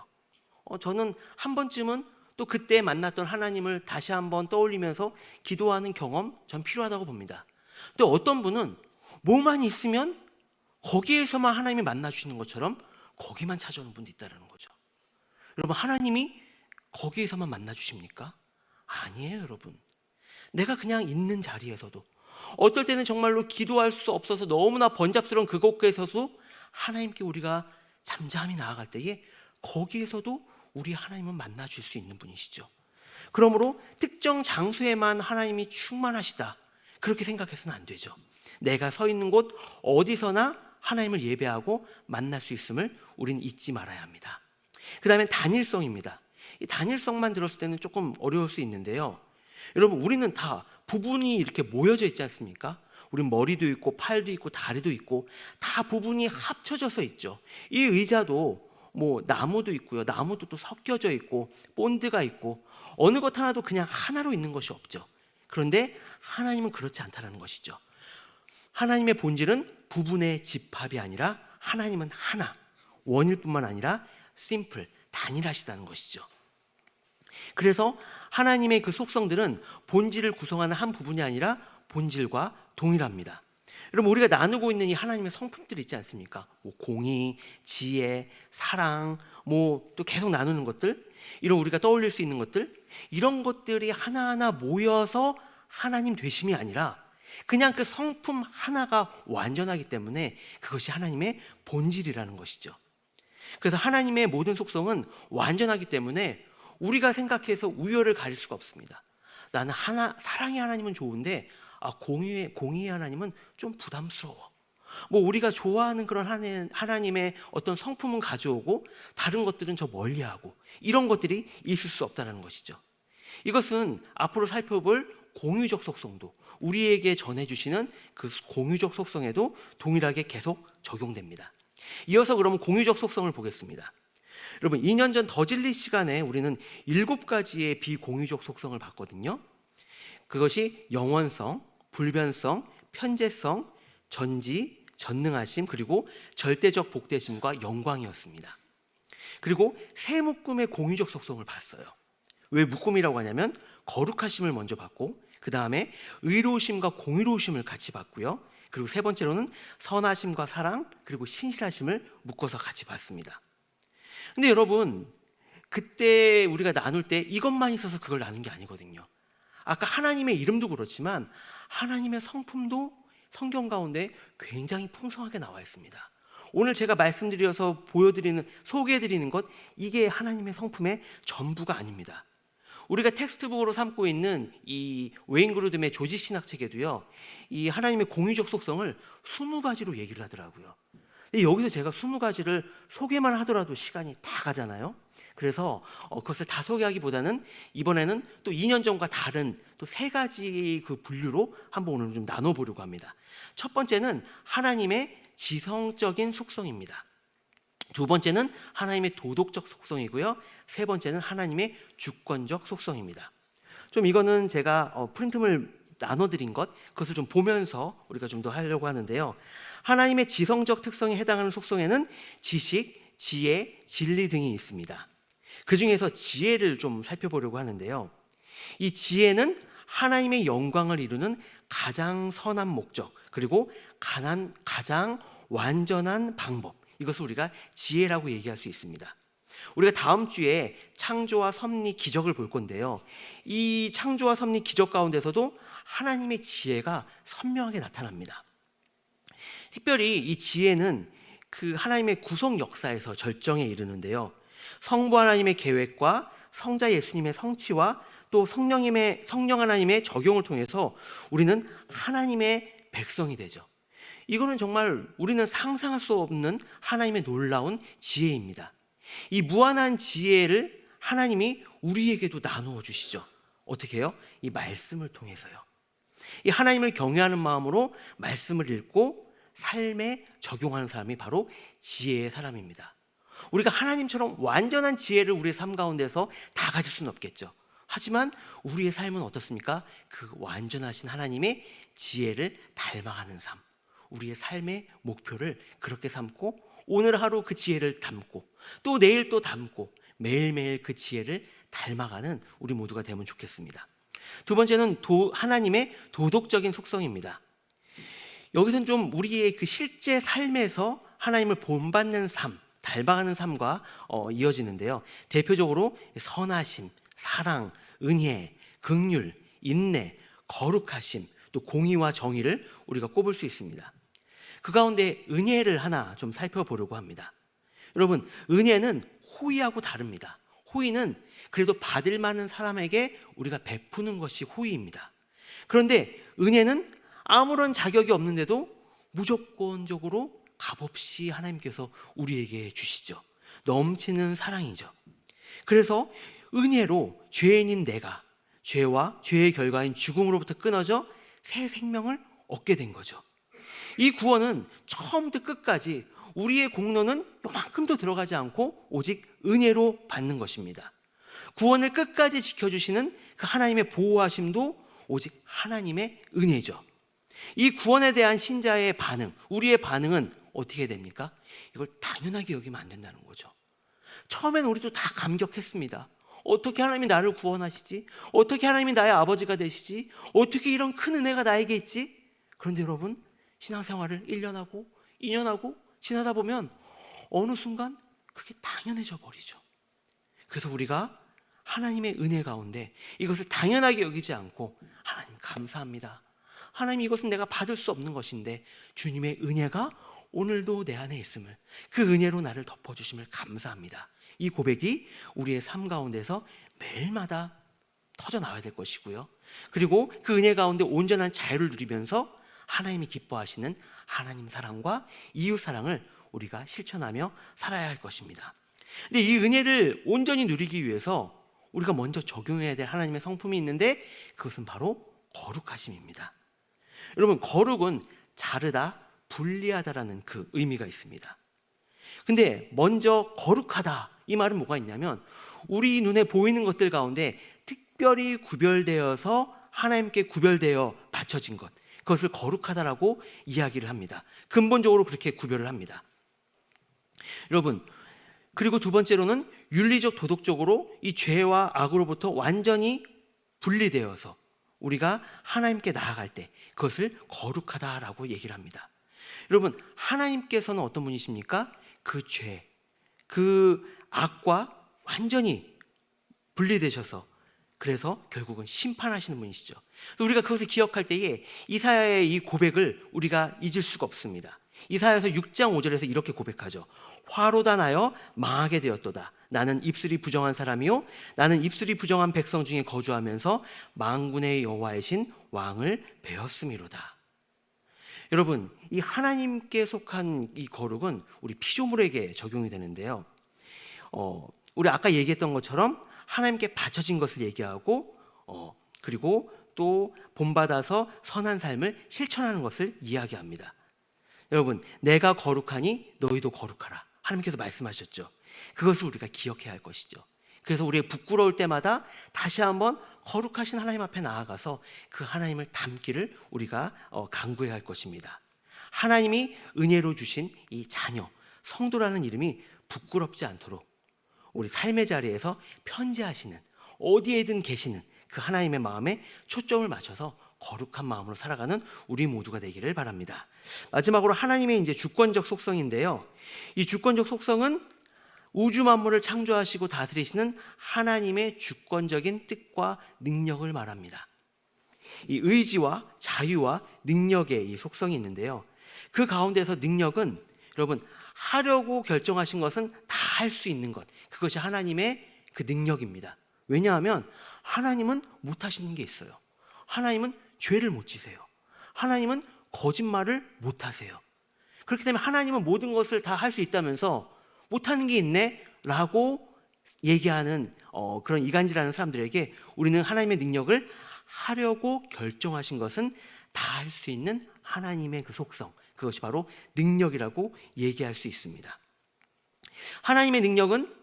저는 한 번쯤은 또 그때 만났던 하나님을 다시 한번 떠올리면서 기도하는 경험, 전 필요하다고 봅니다. 또 어떤 분은 뭐만 있으면 거기에서만 하나님이 만나주시는 것처럼 거기만 찾아오는 분도 있다는 거죠. 여러분, 하나님이 거기에서만 만나주십니까? 아니에요, 여러분. 내가 그냥 있는 자리에서도, 어떨 때는 정말로 기도할 수 없어서 너무나 번잡스러운 그곳에서도 하나님께 우리가 잠잠히 나아갈 때에 거기에서도 우리 하나님은 만나줄 수 있는 분이시죠. 그러므로 특정 장소에만 하나님이 충만하시다, 그렇게 생각해서는 안 되죠. 내가 서 있는 곳 어디서나 하나님을 예배하고 만날 수 있음을 우리는 잊지 말아야 합니다. 그 다음에 단일성입니다. 이 단일성만 들었을 때는 조금 어려울 수 있는데요. 여러분, 우리는 다 부분이 이렇게 모여져 있지 않습니까? 우린 머리도 있고 팔도 있고 다리도 있고 다 부분이 합쳐져서 있죠. 이 의자도 뭐 나무도 있고요, 나무도 또 섞여져 있고 본드가 있고 어느 것 하나도 그냥 하나로 있는 것이 없죠. 그런데 하나님은 그렇지 않다는 것이죠. 하나님의 본질은 부분의 집합이 아니라 하나님은 하나, 원일 뿐만 아니라 심플, 단일하시다는 것이죠. 그래서 하나님의 그 속성들은 본질을 구성하는 한 부분이 아니라 본질과 동일합니다. 여러분, 우리가 나누고 있는 이 하나님의 성품들이 있지 않습니까? 뭐 공의, 지혜, 사랑, 뭐 또 계속 나누는 것들, 이런 우리가 떠올릴 수 있는 것들, 이런 것들이 하나하나 모여서 하나님 되심이 아니라 그냥 그 성품 하나가 완전하기 때문에 그것이 하나님의 본질이라는 것이죠. 그래서 하나님의 모든 속성은 완전하기 때문에 우리가 생각해서 우열을 가릴 수가 없습니다. 나는 사랑의 하나님은 좋은데 공의의 하나님은 좀 부담스러워. 뭐 우리가 좋아하는 그런 하나님의 어떤 성품은 가져오고 다른 것들은 저 멀리하고, 이런 것들이 있을 수 없다는 것이죠. 이것은 앞으로 살펴볼 공유적 속성도, 우리에게 전해주시는 그 공유적 속성에도 동일하게 계속 적용됩니다. 이어서 그러면 공유적 속성을 보겠습니다. 여러분, 2년 전 더 진리 시간에 우리는 7가지의 비공유적 속성을 봤거든요. 그것이 영원성, 불변성, 편재성, 전지, 전능하심, 그리고 절대적 복되심과 영광이었습니다. 그리고 세 묶음의 공유적 속성을 봤어요. 왜 묶음이라고 하냐면 거룩하심을 먼저 봤고, 그 다음에 의로우심과 공의로우심을 같이 봤고요. 그리고 세 번째로는 선하심과 사랑, 그리고 신실하심을 묶어서 같이 봤습니다. 근데 여러분, 그때 우리가 나눌 때 이것만 있어서 그걸 나눈 게 아니거든요. 아까 하나님의 이름도 그렇지만 하나님의 성품도 성경 가운데 굉장히 풍성하게 나와 있습니다. 오늘 제가 말씀드려서 소개해드리는 것, 이게 하나님의 성품의 전부가 아닙니다. 우리가 텍스트북으로 삼고 있는 이 웨인 그루듬의 조직 신학 책에도요, 이 하나님의 공유적 속성을 20가지로 얘기를 하더라고요. 근데 여기서 제가 20가지를 소개만 하더라도 시간이 다 가잖아요. 그래서 그것을 다 소개하기보다는 이번에는 또 2년 전과 다른 또 3가지 그 분류로 한번 오늘 좀 나눠보려고 합니다. 첫 번째는 하나님의 지성적인 속성입니다. 두 번째는 하나님의 도덕적 속성이고요. 세 번째는 하나님의 주권적 속성입니다. 좀 이거는 제가 프린트물 나눠드린 것, 그것을 좀 보면서 우리가 좀 더 하려고 하는데요. 하나님의 지성적 특성에 해당하는 속성에는 지식, 지혜, 진리 등이 있습니다. 그 중에서 지혜를 좀 살펴보려고 하는데요. 이 지혜는 하나님의 영광을 이루는 가장 선한 목적, 그리고 가장 완전한 방법, 이것을 우리가 지혜라고 얘기할 수 있습니다. 우리가 다음 주에 창조와 섭리 기적을 볼 건데요, 이 창조와 섭리 기적 가운데서도 하나님의 지혜가 선명하게 나타납니다. 특별히 이 지혜는 그 하나님의 구속 역사에서 절정에 이르는데요, 성부 하나님의 계획과 성자 예수님의 성취와 또 성령 하나님의 적용을 통해서 우리는 하나님의 백성이 되죠. 이거는 정말 우리는 상상할 수 없는 하나님의 놀라운 지혜입니다. 이 무한한 지혜를 하나님이 우리에게도 나누어 주시죠. 어떻게 해요? 이 말씀을 통해서요. 이 하나님을 경외하는 마음으로 말씀을 읽고 삶에 적용하는 사람이 바로 지혜의 사람입니다. 우리가 하나님처럼 완전한 지혜를 우리의 삶 가운데서 다 가질 수는 없겠죠. 하지만 우리의 삶은 어떻습니까? 그 완전하신 하나님의 지혜를 닮아가는 삶, 우리의 삶의 목표를 그렇게 삼고 오늘 하루 그 지혜를 담고 또 내일 또 담고 매일매일 그 지혜를 닮아가는 우리 모두가 되면 좋겠습니다. 두 번째는 하나님의 도덕적인 속성입니다. 여기서는 좀 우리의 그 실제 삶에서 하나님을 본받는 삶, 닮아가는 삶과 이어지는데요, 대표적으로 선하심, 사랑, 은혜, 긍휼, 인내, 거룩하심, 또 공의와 정의를 우리가 꼽을 수 있습니다. 그 가운데 은혜를 하나 좀 살펴보려고 합니다. 여러분, 은혜는 호의하고 다릅니다. 호의는 그래도 받을 만한 사람에게 우리가 베푸는 것이 호의입니다. 그런데 은혜는 아무런 자격이 없는데도 무조건적으로 값없이 하나님께서 우리에게 주시죠. 넘치는 사랑이죠. 그래서 은혜로 죄인인 내가 죄와 죄의 결과인 죽음으로부터 끊어져 새 생명을 얻게 된 거죠. 이 구원은 처음부터 끝까지 우리의 공로는 요만큼도 들어가지 않고 오직 은혜로 받는 것입니다. 구원을 끝까지 지켜주시는 그 하나님의 보호하심도 오직 하나님의 은혜죠. 이 구원에 대한 신자의 반응, 우리의 반응은 어떻게 됩니까? 이걸 당연하게 여기면 안 된다는 거죠. 처음엔 우리도 다 감격했습니다. 어떻게 하나님이 나를 구원하시지? 어떻게 하나님이 나의 아버지가 되시지? 어떻게 이런 큰 은혜가 나에게 있지? 그런데 여러분, 신앙생활을 1년 하고 2년 하고 지나다 보면 어느 순간 그게 당연해져 버리죠. 그래서 우리가 하나님의 은혜 가운데 이것을 당연하게 여기지 않고, 하나님 감사합니다, 하나님 이것은 내가 받을 수 없는 것인데 주님의 은혜가 오늘도 내 안에 있음을, 그 은혜로 나를 덮어주심을 감사합니다, 이 고백이 우리의 삶 가운데서 매일마다 터져 나와야 될 것이고요, 그리고 그 은혜 가운데 온전한 자유를 누리면서 하나님이 기뻐하시는 하나님 사랑과 이웃 사랑을 우리가 실천하며 살아야 할 것입니다. 근데 이 은혜를 온전히 누리기 위해서 우리가 먼저 적용해야 될 하나님의 성품이 있는데, 그것은 바로 거룩하심입니다. 여러분, 거룩은 자르다, 분리하다라는 그 의미가 있습니다. 근데 먼저 거룩하다, 이 말은 뭐가 있냐면 우리 눈에 보이는 것들 가운데 특별히 구별되어서 하나님께 구별되어 바쳐진 것, 그것을 거룩하다라고 이야기를 합니다. 근본적으로 그렇게 구별을 합니다. 여러분, 그리고 두 번째로는 윤리적 도덕적으로 이 죄와 악으로부터 완전히 분리되어서 우리가 하나님께 나아갈 때 그것을 거룩하다라고 얘기를 합니다. 여러분, 하나님께서는 어떤 분이십니까? 그 죄, 그 악과 완전히 분리되셔서 그래서 결국은 심판하시는 분이시죠. 우리가 그것을 기억할 때에 이사야의 이 고백을 우리가 잊을 수가 없습니다. 이사야서 6장 5절에서 이렇게 고백하죠. 화로다 나여 망하게 되었도다. 나는 입술이 부정한 사람이요, 나는 입술이 부정한 백성 중에 거주하면서 만군의 여호와이신 왕을 배웠음이로다. 여러분, 이 하나님께 속한 이 거룩은 우리 피조물에게 적용이 되는데요, 우리 아까 얘기했던 것처럼 하나님께 바쳐진 것을 얘기하고 그리고 또 본받아서 선한 삶을 실천하는 것을 이야기합니다. 여러분, 내가 거룩하니 너희도 거룩하라, 하나님께서 말씀하셨죠. 그것을 우리가 기억해야 할 것이죠. 그래서 우리의 부끄러울 때마다 다시 한번 거룩하신 하나님 앞에 나아가서 그 하나님을 닮기를 우리가 간구해야 할 것입니다. 하나님이 은혜로 주신 이 자녀, 성도라는 이름이 부끄럽지 않도록 우리 삶의 자리에서 편지하시는, 어디에든 계시는 그 하나님의 마음에 초점을 맞춰서 거룩한 마음으로 살아가는 우리 모두가 되기를 바랍니다. 마지막으로 하나님의 이제 주권적 속성인데요. 이 주권적 속성은 우주 만물을 창조하시고 다스리시는 하나님의 주권적인 뜻과 능력을 말합니다. 이 의지와 자유와 능력의 이 속성이 있는데요. 그 가운데서 능력은 여러분 하려고 결정하신 것은 다 할 수 있는 것, 그것이 하나님의 그 능력입니다. 왜냐하면 하나님은 못 하시는 게 있어요. 하나님은 죄를 못 지세요. 하나님은 거짓말을 못 하세요. 그렇기 때문에 하나님은 모든 것을 다 할 수 있다면서 못하는 게 있네 라고 얘기하는 그런 이간질하는 사람들에게 우리는 하나님의 능력을 하려고 결정하신 것은 다 할 수 있는 하나님의 그 속성, 그것이 바로 능력이라고 얘기할 수 있습니다. 하나님의 능력은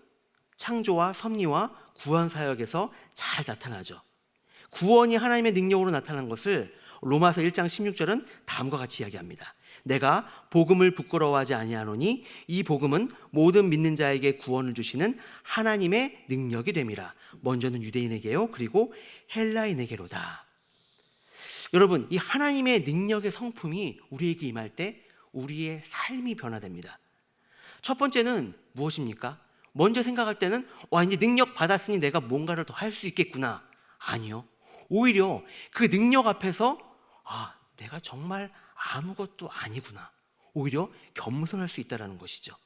창조와 섭리와 구원 사역에서 잘 나타나죠. 구원이 하나님의 능력으로 나타난 것을 로마서 1장 16절은 다음과 같이 이야기합니다. 내가 복음을 부끄러워하지 아니하노니 이 복음은 모든 믿는 자에게 구원을 주시는 하나님의 능력이 됨이라. 먼저는 유대인에게요 그리고 헬라인에게로다. 여러분, 이 하나님의 능력의 성품이 우리에게 임할 때 우리의 삶이 변화됩니다. 첫 번째는 무엇입니까? 먼저 생각할 때는 이제 능력 받았으니 내가 뭔가를 더 할 수 있겠구나. 아니요. 오히려 그 능력 앞에서 내가 정말 아무것도 아니구나. 오히려 겸손할 수 있다는 것이죠.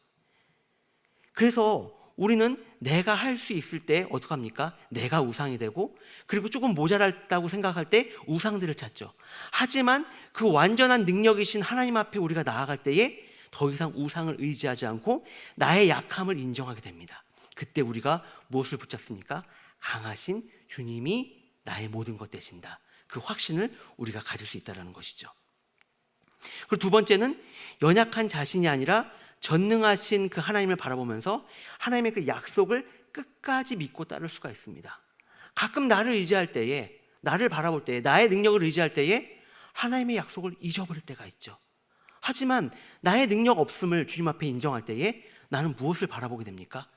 그래서 우리는 내가 할 수 있을 때 어떻게 합니까? 내가 우상이 되고, 그리고 조금 모자랄다고 생각할 때 우상들을 찾죠. 하지만 그 완전한 능력이신 하나님 앞에 우리가 나아갈 때에 더 이상 우상을 의지하지 않고 나의 약함을 인정하게 됩니다. 그때 우리가 무엇을 붙잡습니까? 강하신 주님이 나의 모든 것 되신다. 그 확신을 우리가 가질 수 있다는 것이죠. 그리고 두 번째는 연약한 자신이 아니라 전능하신 그 하나님을 바라보면서 하나님의 그 약속을 끝까지 믿고 따를 수가 있습니다. 가끔 나를 의지할 때에, 나를 바라볼 때에, 나의 능력을 의지할 때에 하나님의 약속을 잊어버릴 때가 있죠. 하지만 나의 능력 없음을 주님 앞에 인정할 때에 나는 무엇을 바라보게 됩니까?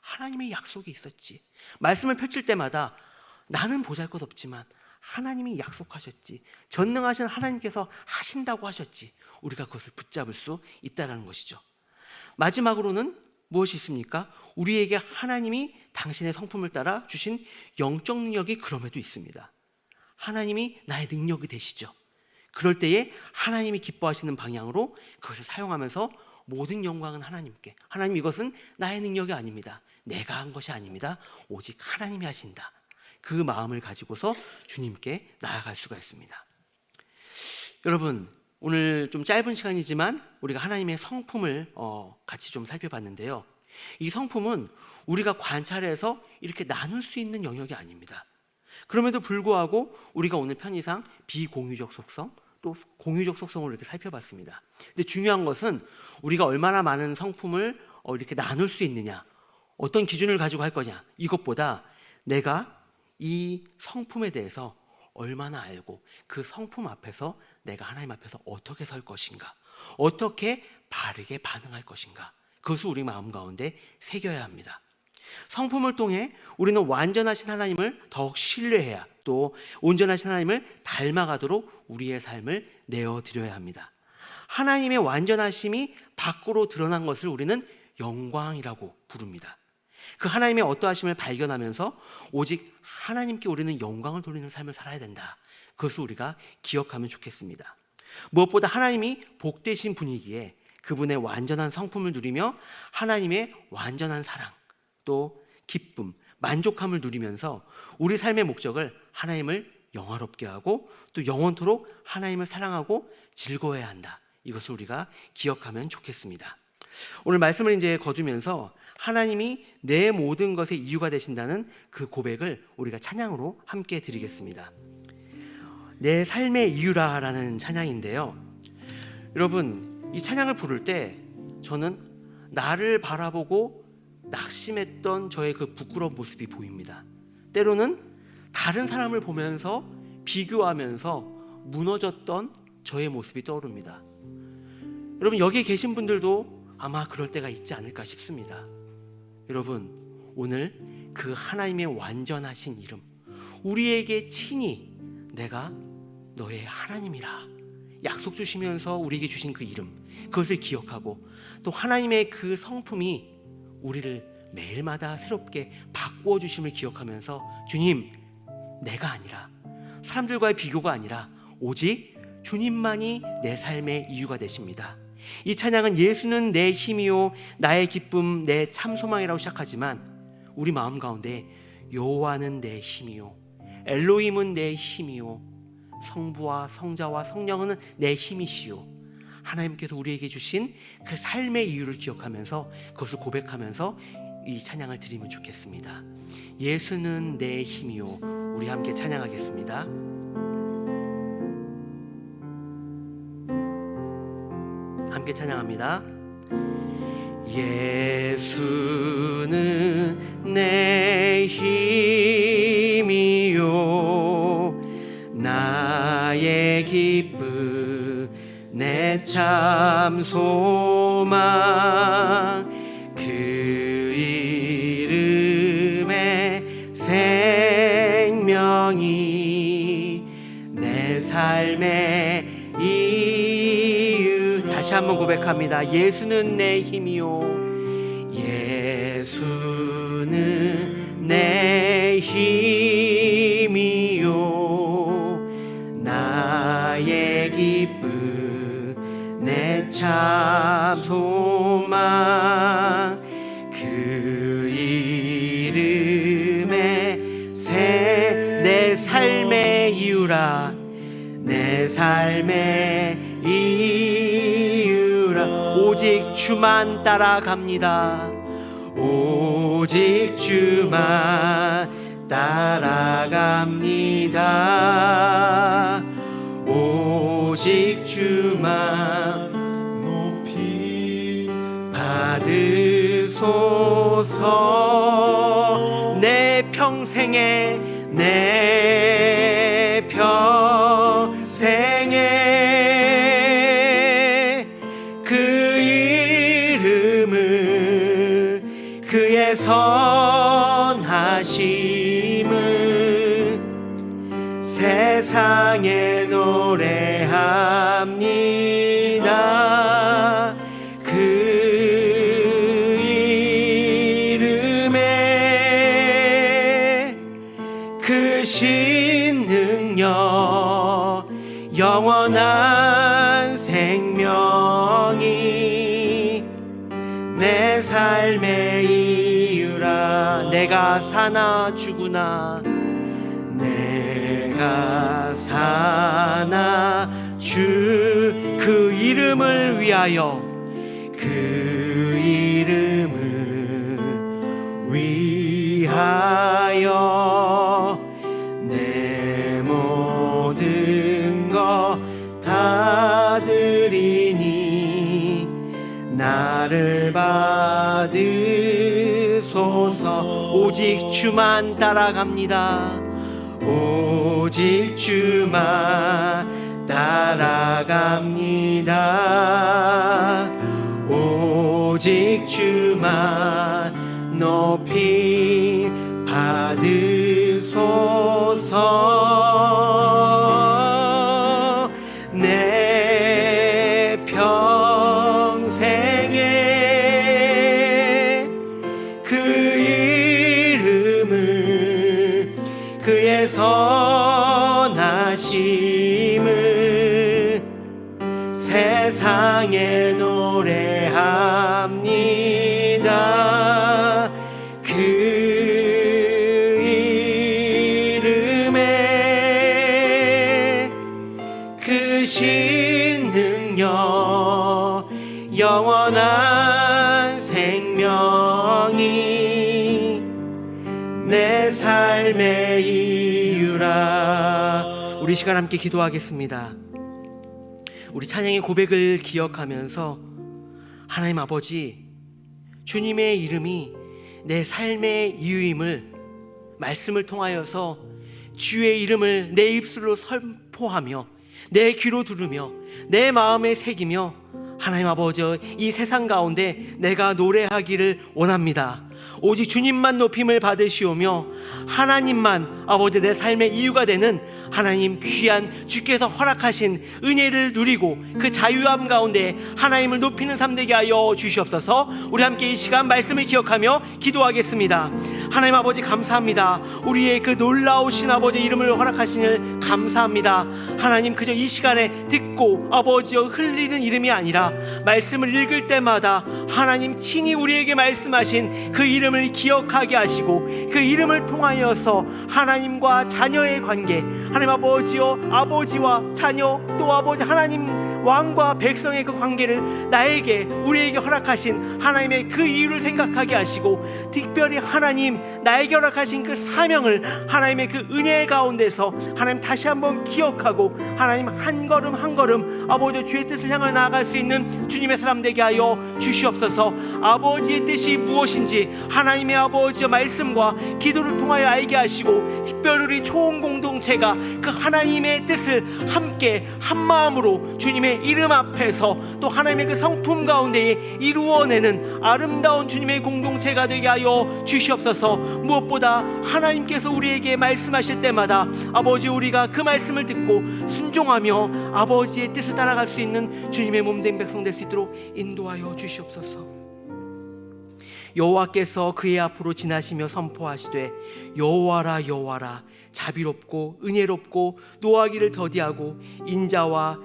하나님의 약속이 있었지. 말씀을 펼칠 때마다 나는 보잘것없지만 하나님이 약속하셨지. 전능하신 하나님께서 하신다고 하셨지. 우리가 그것을 붙잡을 수 있다는 것이죠. 마지막으로는 무엇이 있습니까? 우리에게 하나님이 당신의 성품을 따라 주신 영적 능력이 그럼에도 있습니다. 하나님이 나의 능력이 되시죠. 그럴 때에 하나님이 기뻐하시는 방향으로 그것을 사용하면서 모든 영광은 하나님께. 하나님, 이것은 나의 능력이 아닙니다. 내가 한 것이 아닙니다. 오직 하나님이 하신다. 그 마음을 가지고서 주님께 나아갈 수가 있습니다. 여러분, 오늘 좀 짧은 시간이지만 우리가 하나님의 성품을 같이 좀 살펴봤는데요. 이 성품은 우리가 관찰해서 이렇게 나눌 수 있는 영역이 아닙니다. 그럼에도 불구하고 우리가 오늘 편의상 비공유적 속성, 또 공유적 속성을 이렇게 살펴봤습니다. 근데 중요한 것은 우리가 얼마나 많은 성품을 이렇게 나눌 수 있느냐, 어떤 기준을 가지고 할 거냐, 이것보다 내가 이 성품에 대해서 얼마나 알고 그 성품 앞에서 내가 하나님 앞에서 어떻게 설 것인가, 어떻게 바르게 반응할 것인가, 그것을 우리 마음 가운데 새겨야 합니다. 성품을 통해 우리는 완전하신 하나님을 더욱 신뢰해야, 또 온전하신 하나님을 닮아가도록 우리의 삶을 내어드려야 합니다. 하나님의 완전하심이 밖으로 드러난 것을 우리는 영광이라고 부릅니다. 그 하나님의 어떠하심을 발견하면서 오직 하나님께 우리는 영광을 돌리는 삶을 살아야 된다. 그것을 우리가 기억하면 좋겠습니다. 무엇보다 하나님이 복되신 분이기에 그분의 완전한 성품을 누리며 하나님의 완전한 사랑, 또 기쁨, 만족함을 누리면서 우리 삶의 목적을 하나님을 영화롭게 하고 또 영원토록 하나님을 사랑하고 즐거워해야 한다. 이것을 우리가 기억하면 좋겠습니다. 오늘 말씀을 이제 거두면서 하나님이 내 모든 것의 이유가 되신다는 그 고백을 우리가 찬양으로 함께 드리겠습니다. 내 삶의 이유라라는 찬양인데요. 여러분, 이 찬양을 부를 때 저는 나를 바라보고 낙심했던 저의 그 부끄러운 모습이 보입니다. 때로는 다른 사람을 보면서 비교하면서 무너졌던 저의 모습이 떠오릅니다. 여러분, 여기에 계신 분들도 아마 그럴 때가 있지 않을까 싶습니다. 여러분, 오늘 그 하나님의 완전하신 이름, 우리에게 친히 내가 너의 하나님이라 약속 주시면서 우리에게 주신 그 이름, 그것을 기억하고 또 하나님의 그 성품이 우리를 매일마다 새롭게 바꾸어 주심을 기억하면서 주님, 내가 아니라 사람들과의 비교가 아니라 오직 주님만이 내 삶의 이유가 되십니다. 이 찬양은 예수는 내 힘이요 나의 기쁨 내 참 소망이라고 시작하지만 우리 마음 가운데 여호와는 내 힘이요 엘로힘은 내 힘이요 성부와 성자와 성령은 내 힘이시요, 하나님께서 우리에게 주신 그 삶의 이유를 기억하면서 그것을 고백하면서 이 찬양을 드리면 좋겠습니다. 예수는 내 힘이요. 우리 함께 찬양하겠습니다. 함께 찬양합니다. 예수는 내 힘이요 나의 기쁨 내 참 소망 그 이름에 생명이 내 삶의 이유. 다시 한번 고백합니다. 예수는 내 힘이요 예수는 내 힘이요 나의 기쁨 내 참 소망 그 이름에 내 삶의 이유라 내 삶의 이유라. 오직 주만 따라갑니다. 오직 주만 따라갑니다. 오직 주만 높이 받으소서. 내 평생에 내 평생에 그 이름을 그의 선하심을 세상에 노래합니다. 그 이름에 그 신능력 영원한 생명이 내 삶의 이유라. 내가 사나 죽으나 내가 사나 주 그 이름을 위하여 그 이름을 위하여 내 모든 것 다 드리니 나를 받으소서. 오직 주만 따라갑니다. 오직 주만 따라갑니다. 오직 주만 높이 받으소서. 내 평생에 그 이름을 그의 선하심을 세상에 노래합니다. 그 이름에 그 신능력 영원한 생명이 내 삶의 이유라. 우리 시간 함께 기도하겠습니다. 우리 찬양의 고백을 기억하면서 하나님 아버지, 주님의 이름이 내 삶의 이유임을 말씀을 통하여서 주의 이름을 내 입술로 선포하며 내 귀로 들으며 내 마음에 새기며 하나님 아버지 이 세상 가운데 내가 노래하기를 원합니다. 오직 주님만 높임을 받으시오며 하나님만 아버지 내 삶의 이유가 되는 하나님 귀한 주께서 허락하신 은혜를 누리고 그 자유함 가운데 하나님을 높이는 삶 되게 하여 주시옵소서. 우리 함께 이 시간 말씀을 기억하며 기도하겠습니다. 하나님 아버지 감사합니다. 우리의 그 놀라우신 아버지 이름을 허락하시니 감사합니다. 하나님 그저 이 시간에 듣고 아버지여 흘리는 이름이 아니라 말씀을 읽을 때마다 하나님 친히 우리에게 말씀하신 그 이름을 기억하게 하시고 그 이름을 통하여서 하나님과 자녀의 관계, 하나님 아버지여 아버지와 자녀 또 아버지 하나님 왕과 백성의 그 관계를 나에게 우리에게 허락하신 하나님의 그 이유를 생각하게 하시고 특별히 하나님 나에게 허락하신 그 사명을 하나님의 그 은혜 가운데서 하나님 다시 한번 기억하고 하나님 한 걸음 한 걸음 아버지 주의 뜻을 향해 나아갈 수 있는 주님의 사람 되게 하여 주시옵소서. 아버지의 뜻이 무엇인지 하나님의 아버지의 말씀과 기도를 통하여 알게 하시고 특별히 우리 초원 공동체가 그 하나님의 뜻을 함께 한 마음으로 주님의 이름 앞에서 또 하나님의 그 성품 가운데 이루어내는 아름다운 주님의 공동체가 되게 하여 주시옵소서. 무엇보다 하나님께서 우리에게 말씀하실 때마다 아버지 우리가 그 말씀을 듣고 순종하며 아버지의 뜻을 따라갈 수 있는 주님의 몸된 백성 될 수 있도록 인도하여 주시옵소서. 여호와께서 그의 앞으로 지나시며 선포하시되 여호와라 여호와라 자비롭고 은혜롭고 노하기를 더디하고 인자와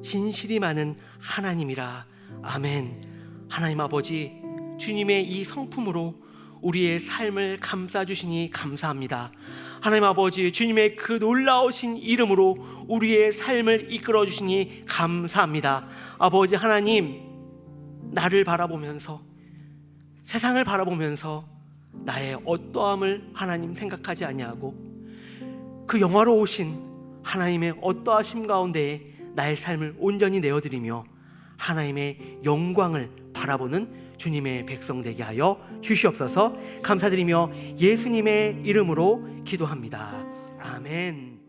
진실이 많은 하나님이라. 아멘. 하나님 아버지 주님의 이 성품으로 우리의 삶을 감싸주시니 감사합니다. 하나님 아버지 주님의 그 놀라우신 이름으로 우리의 삶을 이끌어주시니 감사합니다. 아버지 하나님 나를 바라보면서 세상을 바라보면서 나의 어떠함을 하나님 생각하지 아니하고 그 영화로우신 하나님의 어떠하심 가운데에 나의 삶을 온전히 내어드리며 하나님의 영광을 바라보는 주님의 백성 되게 하여 주시옵소서. 감사드리며 예수님의 이름으로 기도합니다. 아멘.